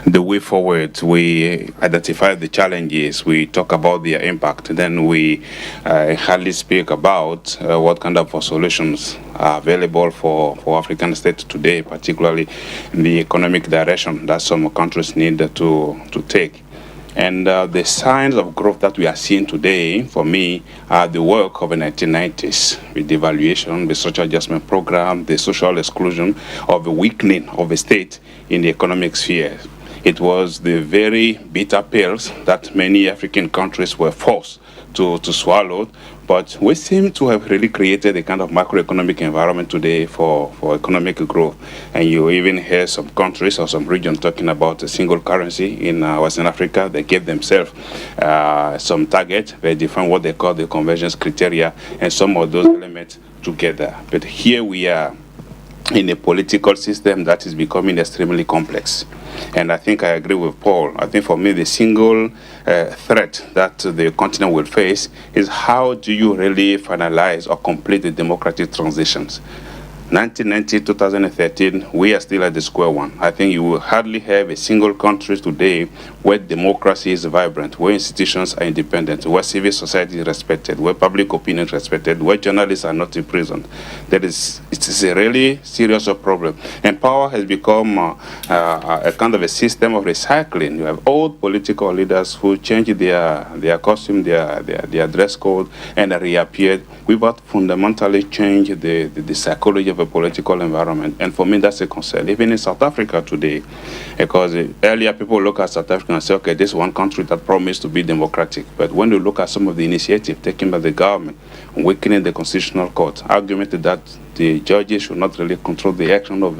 the way forward. We identify the challenges, we talk about their impact, then we hardly speak about what kind of solutions are available for African states today, particularly the economic direction that some countries need to take. And the signs of growth that we are seeing today, for me, are the work of the 1990s, with the devaluation, the social adjustment program, the social exclusion of the weakening of the state in the economic sphere. It was the very bitter pills that many African countries were forced to swallow, but we seem to have really created a kind of macroeconomic environment today for economic growth. And you even hear some countries or some regions talking about a single currency in Western Africa. They gave themselves some target. They define what they call the convergence criteria, and some of those elements together. But here we are in a political system that is becoming extremely complex. And I think I agree with Paul. I think for me the single threat that the continent will face is how do you really finalize or complete the democratic transitions. 1990, 2013, we are still at the square one. I think you will hardly have a single country today where democracy is vibrant, where institutions are independent, where civil society is respected, where public opinion is respected, where journalists are not imprisoned. It is a really serious problem. And power has become a kind of a system of recycling. You have old political leaders who change their costume, their dress code, and reappeared without fundamentally change the psychology of a political environment. And for me, that's a concern. Even in South Africa today, because earlier people look at South Africa and say, okay, this is one country that promised to be democratic. But when you look at some of the initiatives taken by the government, weakening the constitutional court, argument that the judges should not really control the action of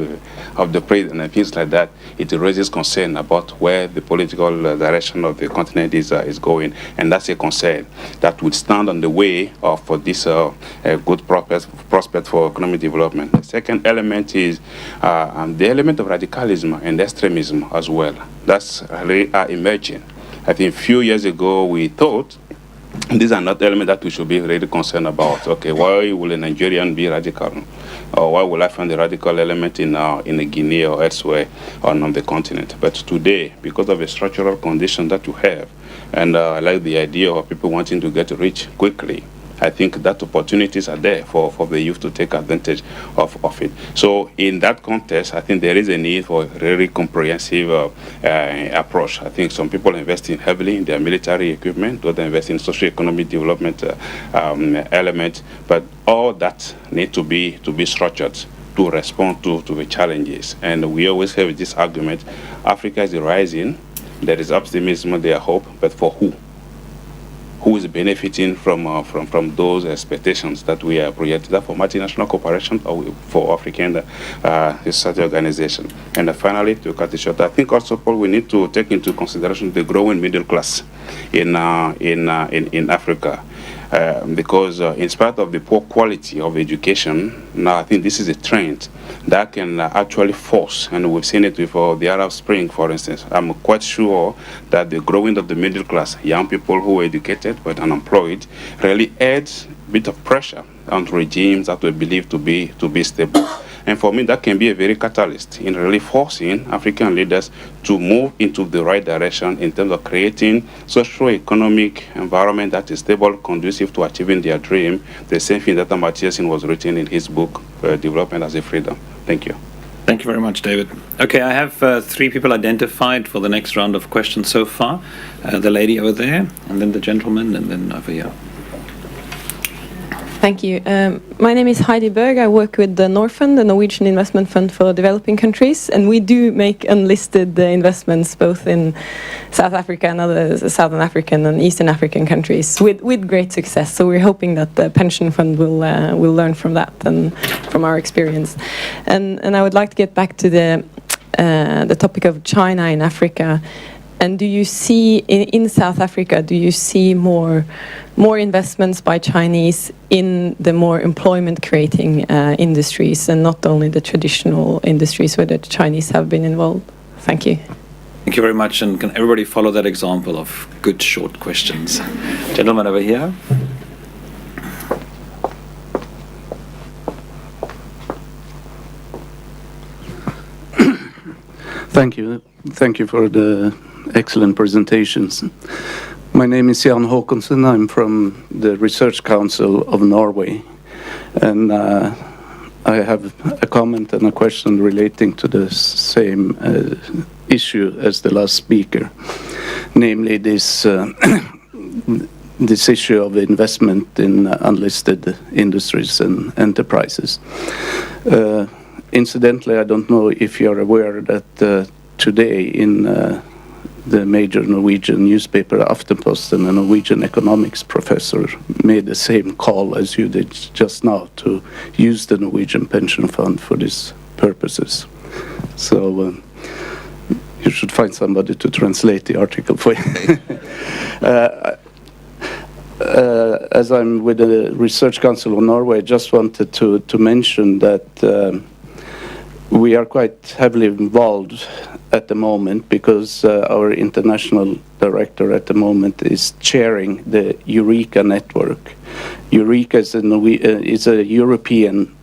the president and things like that, it raises concern about where the political direction of the continent is going, and that's a concern that would stand on the way of for this good prospect for economic development. The second element is the element of radicalism and extremism as well. That's really emerging. I think a few years ago we thought these are not elements that we should be really concerned about. Okay, why will a Nigerian be radical? Or why will I find the radical element in Guinea or elsewhere on the continent? But today, because of a structural condition that you have, and I like the idea of people wanting to get rich quickly, I think that opportunities are there for the youth to take advantage of it. So in that context, I think there is a need for a very comprehensive approach. I think some people invest in heavily in their military equipment, others invest in socio-economic development element, but all that need to be structured to respond to the challenges. And we always have this argument: Africa is rising, there is optimism, there is hope, but for who? Who is benefiting from those expectations that we are projecting, for multinational corporations or for African research organization? And finally, to cut it short, I think also, Paul, we need to take into consideration the growing middle class in Africa. Because in spite of the poor quality of education, now I think this is a trend that can actually force, and we've seen it before the Arab Spring, for instance. I'm quite sure that the growing of the middle class, young people who are educated but unemployed, really adds a bit of pressure on regimes that we believe to be stable. And for me, that can be a very catalyst in really forcing African leaders to move into the right direction in terms of creating socio-economic environment that is stable, conducive to achieving their dream, the same thing that Matthias was written in his book, Development as a Freedom. Thank you. Thank you very much, David. Okay, I have 3 people identified for the next round of questions so far. The lady over there, and then the gentleman, and then over here. Thank you. My name is Heidi Berg. I work with the Norfund, the Norwegian Investment Fund for Developing Countries, and we do make unlisted investments both in South Africa and other Southern African and Eastern African countries with great success. So we're hoping that the pension fund will learn from that and from our experience. And I would like to get back to the topic of China in Africa. And do you see in South Africa, do you see more investments by Chinese in the more employment-creating industries, and not only the traditional industries where the Chinese have been involved? Thank you. Thank you very much. And can everybody follow that example of good short questions? Gentleman over here. Thank you. Thank you for the excellent presentations. My name is Jan Håkonsen. I'm from the Research Council of Norway, and I have a comment and a question relating to the same issue as the last speaker, namely this this issue of investment in unlisted industries and enterprises. Incidentally, I don't know if you're aware that today in the major Norwegian newspaper Aftenposten, a Norwegian economics professor, made the same call as you did just now to use the Norwegian pension fund for these purposes. So you should find somebody to translate the article for you. As I'm with the Research Council of Norway, I just wanted to mention that we are quite heavily involved at the moment because our international director at the moment is chairing the Eureka network. Eureka is a European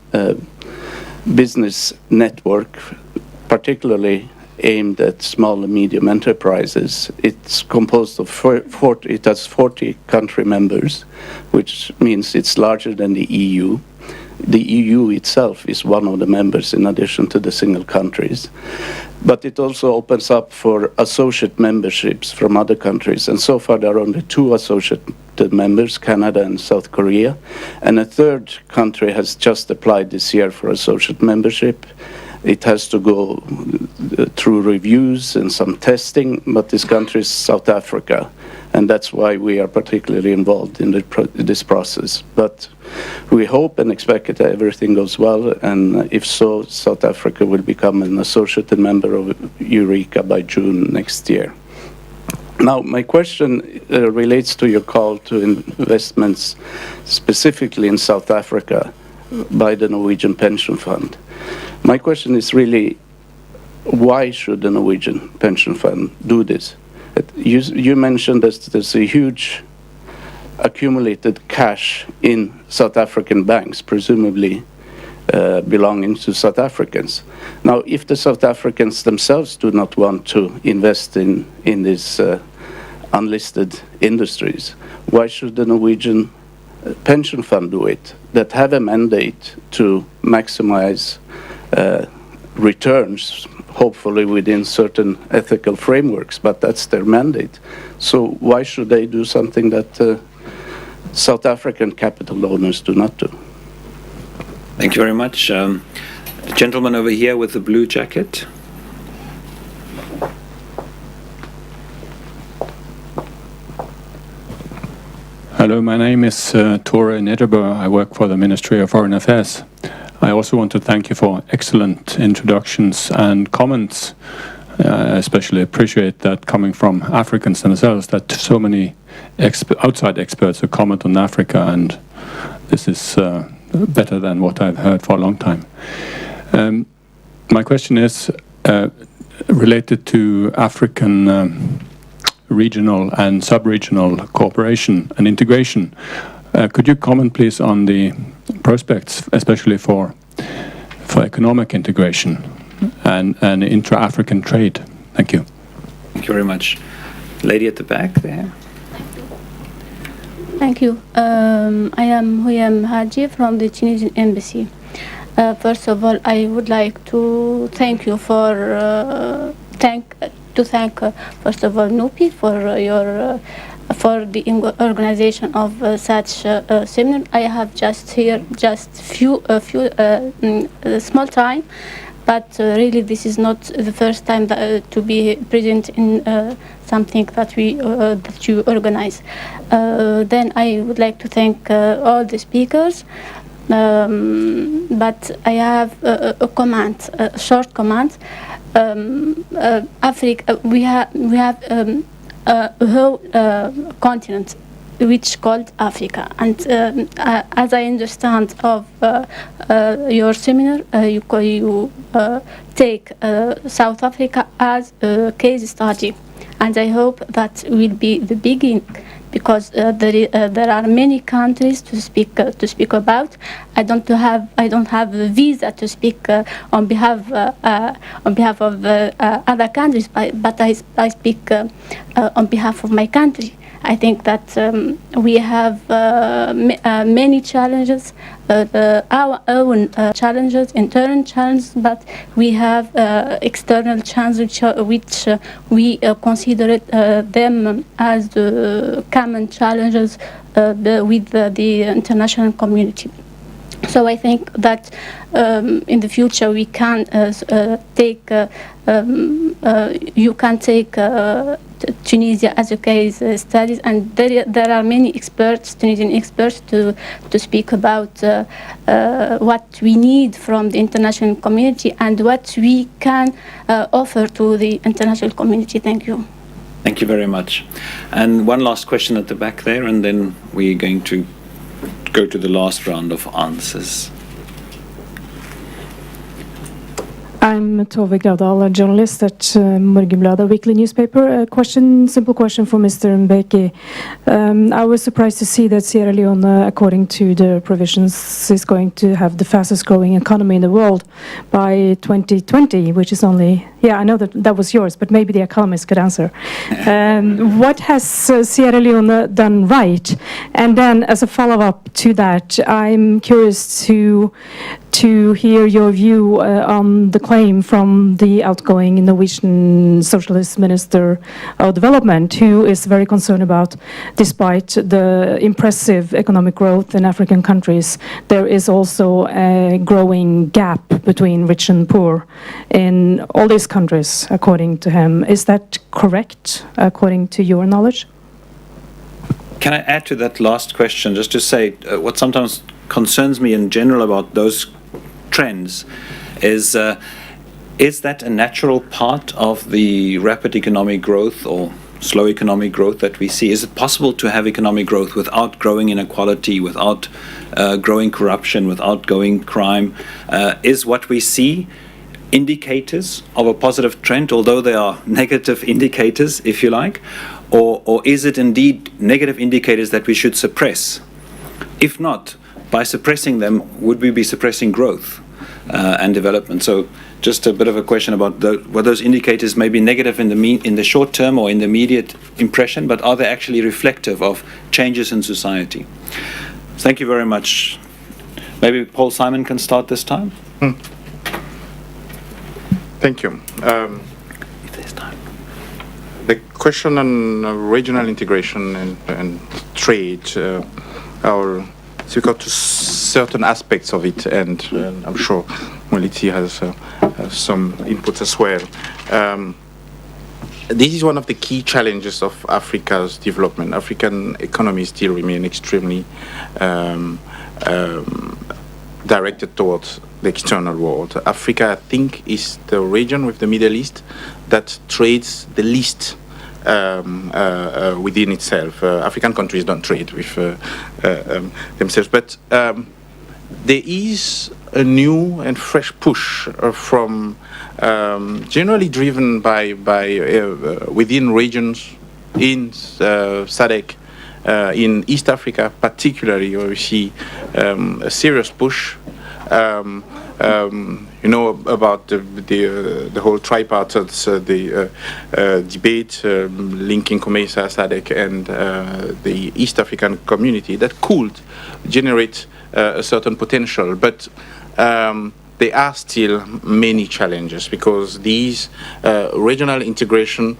business network, particularly aimed at small and medium enterprises. It's composed of 40 country members, which means it's larger than the EU. The EU itself is one of the members in addition to the single countries. But it also opens up for associate memberships from other countries. And so far there are only 2 associated members, Canada and South Korea. And a third country has just applied this year for associate membership. It has to go through reviews and some testing, but this country is South Africa. And that's why we are particularly involved in this process. But we hope and expect that everything goes well, and if so, South Africa will become an associated member of Eureka by June next year. Now, my question relates to your call to investments specifically in South Africa by the Norwegian Pension Fund. My question is really, why should the Norwegian Pension Fund do this? You mentioned that there's a huge accumulated cash in South African banks, presumably belonging to South Africans. Now, if the South Africans themselves do not want to invest in these unlisted industries, why should the Norwegian pension fund do it that have a mandate to maximize returns, hopefully within certain ethical frameworks, but that's their mandate. So why should they do something that South African capital owners do not do? Thank you very much. The gentleman over here with the blue jacket. Hello, my name is Tore Nederbø. I work for the Ministry of Foreign Affairs. I also want to thank you for excellent introductions and comments. I especially appreciate that coming from Africans themselves, that so many outside experts who comment on Africa, and this is better than what I've heard for a long time. My question is related to African regional and sub-regional cooperation and integration. Could you comment, please, on the prospects, especially for economic integration and intra-African trade? Thank you. Thank you very much. Lady at the back there. Thank you. I am Huyam Haji from the Tunisian Embassy. First of all, I would like to thank you for thank first of all NUPI for the organization of such a seminar. I have just few small time, but really this is not the first time to be present in something that you organize. Then I would like to thank all the speakers. But I have a comment, a short comment. Africa, we have a whole continent which called Africa, and as I understand of your seminar, you take South Africa as a case study, and I hope that will be the beginning, because there are many countries to speak about. I don't have a visa to speak on behalf of other countries, but I speak on behalf of my country. I think that we have many challenges, our own challenges, internal challenges, but we have external challenges which we consider them as the common challenges with the international community. So I think that in the future we can you can take Tunisia as a case studies, and there are many experts, Tunisian experts, to speak about what we need from the international community and what we can offer to the international community. Thank you. Thank you very much. And one last question at the back there, and then we're going to go to the last round of answers. I'm Tove Gravdal, a journalist at Morgenbladet, a weekly newspaper. Simple question for Mr. Mbeki. I was surprised to see that Sierra Leone, according to the provisions, is going to have the fastest growing economy in the world by 2020, which is only, I know that was yours, but maybe the economist could answer. What has Sierra Leone done right? And then as a follow-up to that, I'm curious to hear your view on the claim from the outgoing Norwegian Socialist Minister of Development, who is very concerned about, despite the impressive economic growth in African countries, there is also a growing gap between rich and poor in all these countries, according to him. Is that correct, according to your knowledge? Can I add to that last question, just to say what sometimes concerns me in general about those trends is that a natural part of the rapid economic growth or slow economic growth that we see? Is it possible to have economic growth without growing inequality, without growing corruption, without growing crime? Is what we see indicators of a positive trend, although they are negative indicators, if you like? Or is it indeed negative indicators that we should suppress? If not, by suppressing them, would we be suppressing growth and development? So just a bit of a question about what those indicators may be negative in the short term or in the immediate impression, but are they actually reflective of changes in society? Thank you very much. Maybe Paul Simon can start this time. Thank you. If there's time. The question on regional integration and trade, I will speak out to certain aspects of it, and I'm sure Moeletsi has some input as well. This is one of the key challenges of Africa's development. African economies still remain extremely directed towards the external world. Africa, I think, is the region with the Middle East that trades the least within itself. African countries don't trade with themselves, but there is a new and fresh push from generally driven by within regions in SADC, in East Africa particularly, where we see a serious push. You know about the whole tripartite debate linking COMESA, SADC, and the East African community that could generate a certain potential, but there are still many challenges, because these regional integration,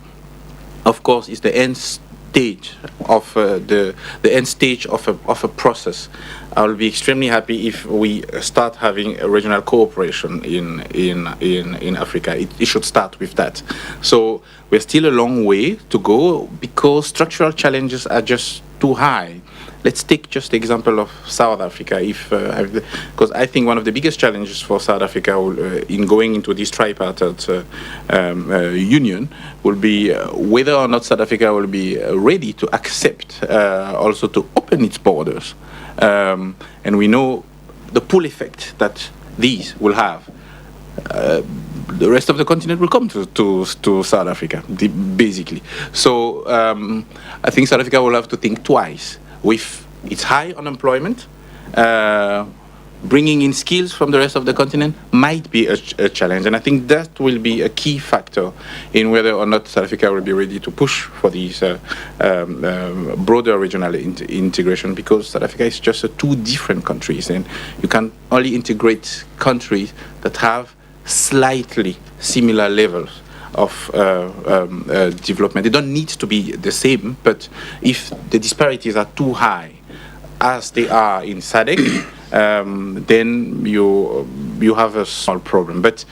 of course, is the end stage of the end stage of a process. I will be extremely happy if we start having a regional cooperation in Africa. It should start with that. So we're still a long way to go, because structural challenges are just too high. Let's take just the example of South Africa, because I think one of the biggest challenges for South Africa in going into this tripartite union will be whether or not South Africa will be ready to accept also to open its borders. And we know the pull effect that these will have. The rest of the continent will come to South Africa, basically. So I think South Africa will have to think twice. With its high unemployment, bringing in skills from the rest of the continent might be a challenge. And I think that will be a key factor in whether or not South Africa will be ready to push for these broader regional integration, because South Africa is just two different countries, and you can only integrate countries that have slightly similar levels of development. They don't need to be the same, but if the disparities are too high, as they are in SADC, then you have a small problem. But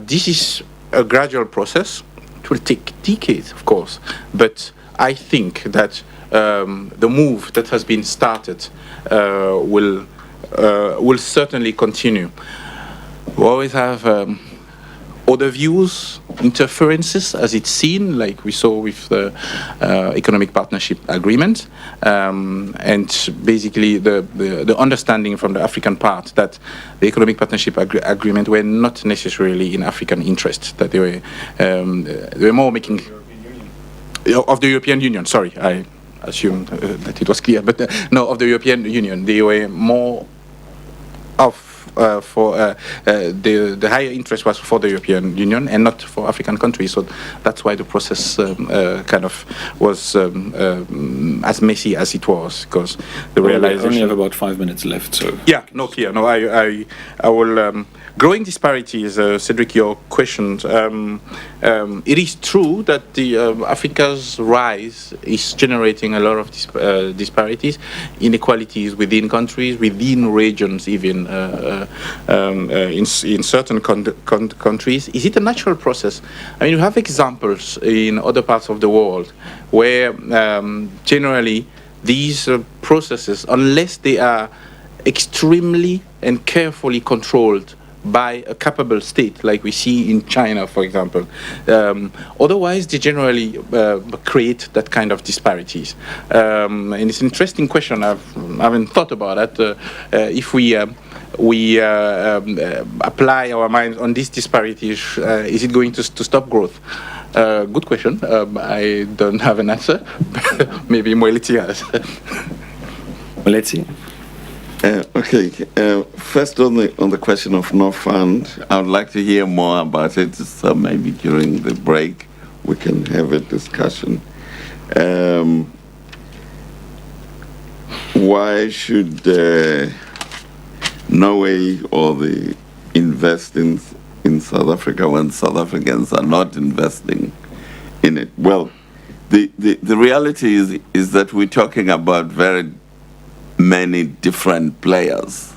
this is a gradual process. It will take decades, of course, but I think that the move that has been started will certainly continue. We always have other views, interferences, as it's seen, like we saw with the economic partnership agreement, and basically the understanding from the African part that the economic partnership agreement were not necessarily in African interest, that they were more making of the European Union. Sorry, I assumed that it was clear, but no, of the European Union, they were more of the higher interest was for the European Union and not for African countries. So that's why the process kind of was as messy as it was, because the realization. We only have about 5 minutes left, so. Yeah, no, clear. No, I will. Growing disparities, Cedric, your questions. It is true that the Africa's rise is generating a lot of disparities, inequalities within countries, within regions, even in certain countries. Is it a natural process? I mean, you have examples in other parts of the world where generally these processes, unless they are extremely and carefully controlled by a capable state, like we see in China, for example. Otherwise, they generally create that kind of disparities. And it's an interesting question. I haven't thought about that. If we apply our minds on these disparities, is it going to stop growth? Good question. I don't have an answer. Maybe Moeletsi has. Moeletsi. Okay. First, on the question of North Fund, I would like to hear more about it. So maybe during the break we can have a discussion. why should Norway or the invest in South Africa when South Africans are not investing in it? Well, the reality is that we're talking about very many different players.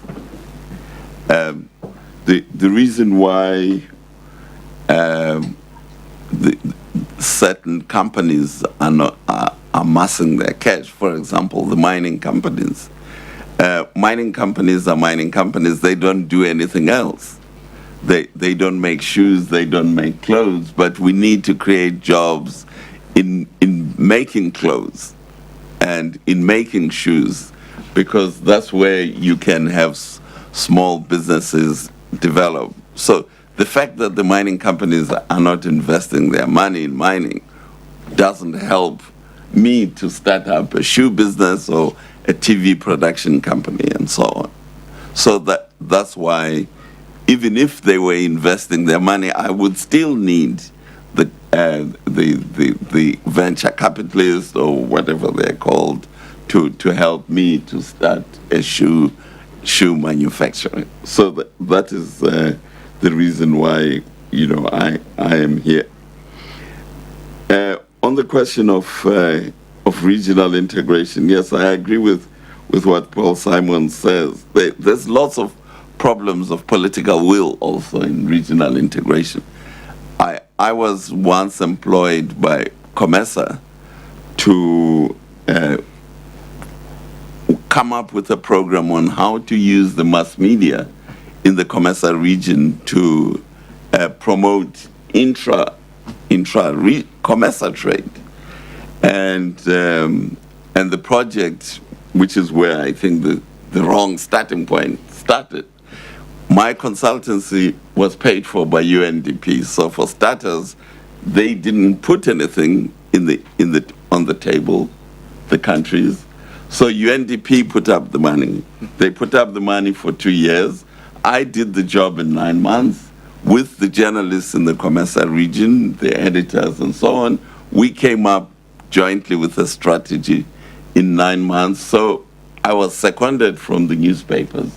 The reason why certain companies are amassing their cash, for example, the mining companies. Mining companies are mining companies. They don't do anything else. They don't make shoes, they don't make clothes, but we need to create jobs in making clothes and in making shoes, because that's where you can have small businesses develop. So the fact that the mining companies are not investing their money in mining doesn't help me to start up a shoe business or a TV production company and so on. So that's why, even if they were investing their money, I would still need the venture capitalists or whatever they're called to help me to start a shoe manufacturing. So that is the reason why I am here. On the question of regional integration, yes, I agree with what Paul Simon says. There's lots of problems of political will also in regional integration. I was once employed by COMESA to come up with a program on how to use the mass media in the COMESA region to promote intra-COMESA trade. And the project, which is where I think the wrong starting point started, my consultancy was paid for by UNDP. So for starters, they didn't put anything on the table, the countries. So UNDP put up the money. They put up the money for 2 years. I did the job in 9 months with the journalists in the COMESA region, the editors and so on. We came up jointly with a strategy in 9 months. So I was seconded from the newspapers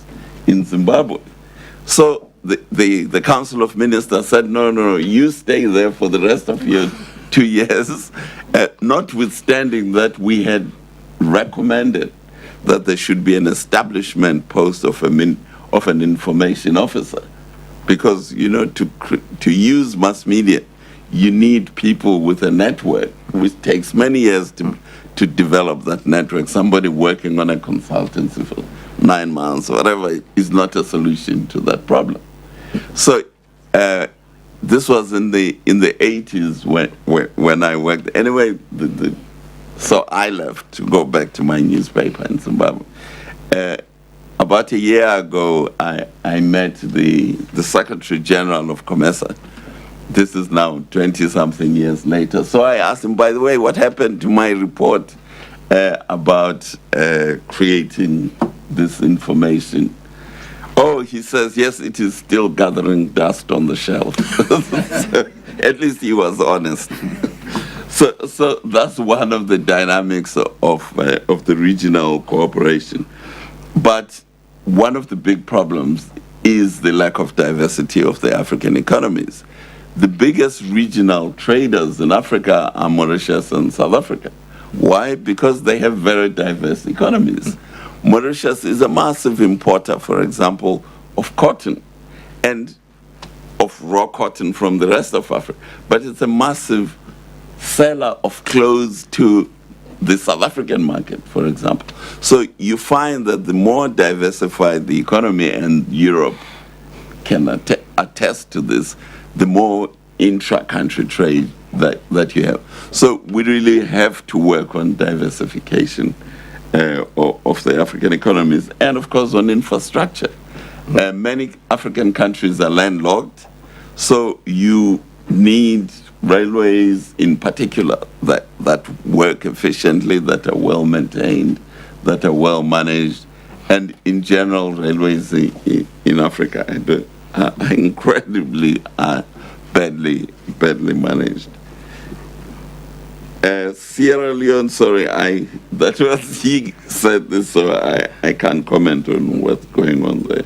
in Zimbabwe. So the Council of Ministers said, no, you stay there for the rest of your 2 years, notwithstanding that we had recommended that there should be an establishment post of an information officer. Because, to use mass media, you need people with a network, which takes many years to develop that network. Somebody working on a consultancy for 9 months or whatever is not a solution to that problem. So this was in the 80s when I worked. Anyway, so I left to go back to my newspaper in Zimbabwe. About a year ago, I met the Secretary General of COMESA. This is now 20-something years later. So I asked him, by the way, what happened to my report about creating this information? Oh, he says, yes, it is still gathering dust on the shelf. So, at least he was honest. So that's one of the dynamics of the regional cooperation. But one of the big problems is the lack of diversity of the African economies. The biggest regional traders in Africa are Mauritius and South Africa. Why? Because they have very diverse economies. Mauritius is a massive importer, for example, of cotton and of raw cotton from the rest of Africa. But it's a massive seller of clothes to the South African market, for example. So you find that the more diversified the economy, and Europe can attest to this, the more intra-country trade that you have. So we really have to work on diversification of the African economies, and of course on infrastructure. Many African countries are landlocked, so you need railways in particular that work efficiently, that are well maintained, that are well managed, and in general railways in Africa are incredibly badly managed. Sierra Leone, sorry, that was, he said this, so I can't comment on what's going on there.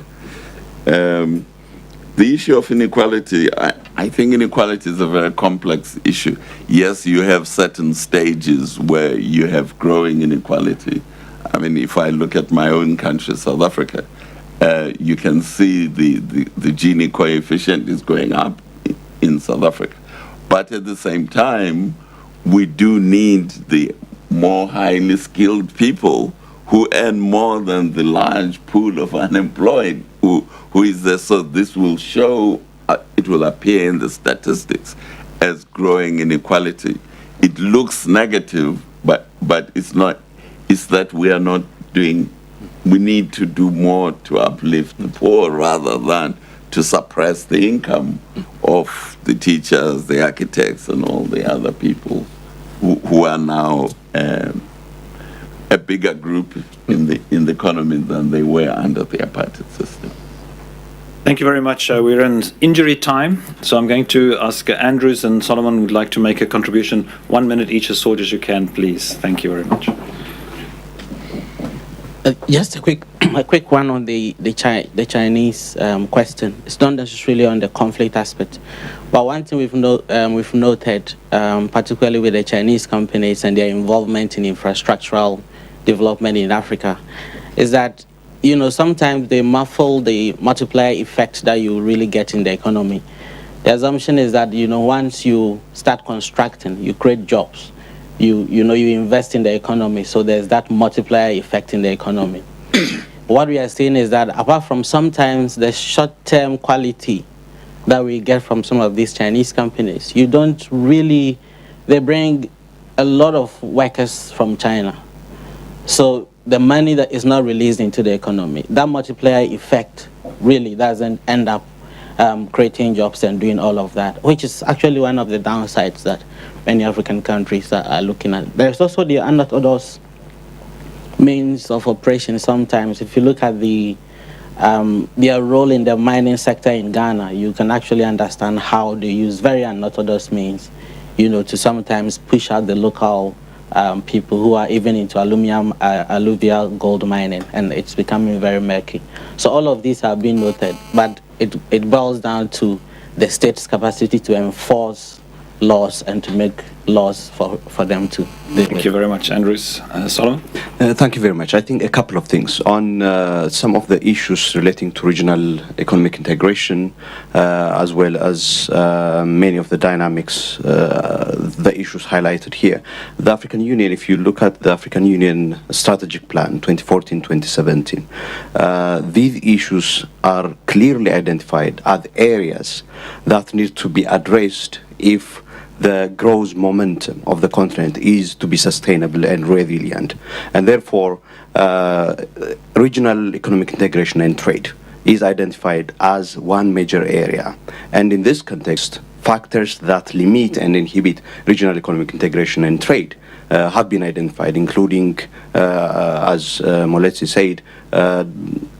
The issue of inequality, I think inequality is a very complex issue. Yes, you have certain stages where you have growing inequality. I mean, if I look at my own country, South Africa, you can see the Gini coefficient is going up in South Africa. But at the same time, we do need the more highly skilled people who earn more than the large pool of unemployed who is there. So this will show, it will appear in the statistics as growing inequality. It looks negative, but it's not. It's that we are not doing, we need to do more to uplift the poor rather than to suppress the income of the teachers, the architects, and all the other people who are now a bigger group in the economy than they were under the apartheid system. Thank you very much. We're in injury time, so I'm going to ask Andrews and Solomon would like to make a contribution. 1 minute each, as short as you can, please. Thank you very much. Just a quick one on the Chinese question. It's not necessarily on the conflict aspect, but one thing we've noted, particularly with the Chinese companies and their involvement in infrastructural development in Africa, is that sometimes they muffle the multiplier effect that you really get in the economy. The assumption is that once you start constructing, you create jobs. You invest in the economy, so there's that multiplier effect in the economy. What we are seeing is that apart from sometimes the short-term quality that we get from some of these Chinese companies, they bring a lot of workers from China. So the money that is not released into the economy, that multiplier effect really doesn't end up creating jobs and doing all of that, which is actually one of the downsides that many African countries are looking at. There's also the unorthodox means of operation sometimes. If you look at their role in the mining sector in Ghana, you can actually understand how they use very unorthodox means, to sometimes push out the local people who are even into alluvial gold mining, and it's becoming very murky. So all of these have been noted, but it boils down to the state's capacity to enforce laws and to make laws for them to deal Thank you very much, Andrews. Solomon? Thank you very much. I think a couple of things. On some of the issues relating to regional economic integration, as well as many of the dynamics, the issues highlighted here. The African Union, if you look at the African Union Strategic Plan 2014-2017, these issues are clearly identified as areas that need to be addressed if the growth momentum of the continent is to be sustainable and resilient. And therefore, regional economic integration and trade is identified as one major area. And in this context, factors that limit and inhibit regional economic integration and trade have been identified, including, as Moeletsi said,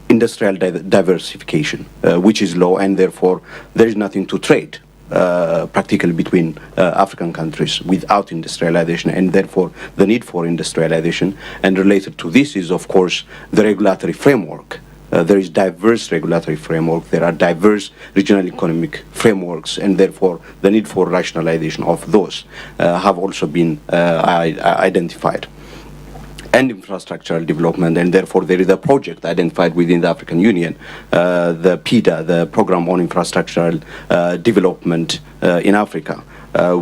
industrial diversification, which is low, and therefore there is nothing to trade practically between African countries without industrialization, and therefore the need for industrialization. And related to this is, of course, the regulatory framework. There is diverse regulatory framework, there are diverse regional economic frameworks, and therefore the need for rationalization of those have also been identified. And infrastructural development, and therefore there is a project identified within the African Union, the PIDA, the Program on Infrastructural Development in Africa,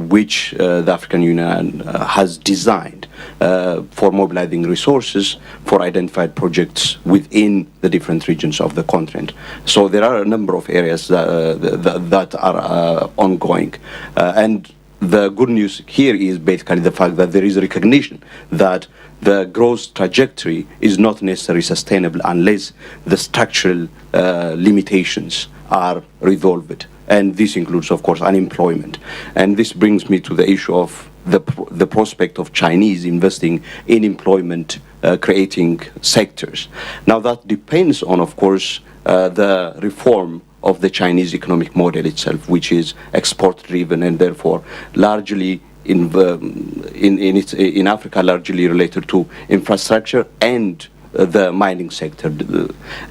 which the African Union has designed for mobilizing resources for identified projects within the different regions of the continent. So there are a number of areas that are ongoing. And the good news here is basically the fact that there is a recognition that the growth trajectory is not necessarily sustainable unless the structural limitations are resolved. And this includes, of course, unemployment. And this brings me to the issue of the prospect of Chinese investing in employment creating sectors. Now that depends on, of course, the reform of the Chinese economic model itself, which is export-driven and therefore largely in Africa largely related to infrastructure and the mining sector.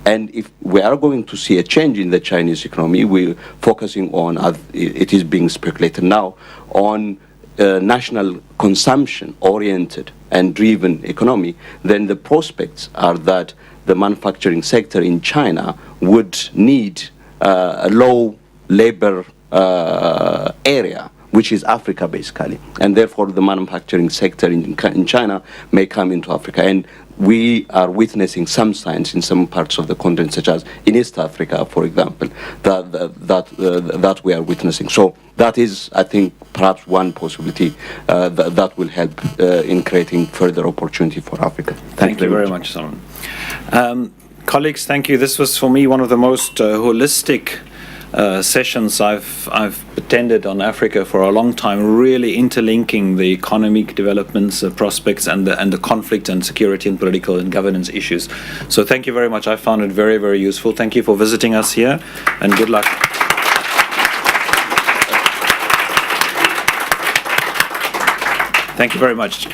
And if we are going to see a change in the Chinese economy, we're focusing on, it is being speculated now, on national consumption-oriented and driven economy, then the prospects are that the manufacturing sector in China would need a low labor area, which is Africa basically, and therefore the manufacturing sector in China may come into Africa. And we are witnessing some signs in some parts of the continent, such as in East Africa, for example, that we are witnessing. So that is, I think, perhaps one possibility that will help in creating further opportunity for Africa. Thank you very much, Solomon. Colleagues, thank you. This was for me one of the most holistic sessions I've attended on Africa for a long time, really interlinking the economic developments, prospects, and the conflict and security and political and governance issues. So thank you very much. I found it very, very useful. Thank you for visiting us here, and good luck. Thank you very much.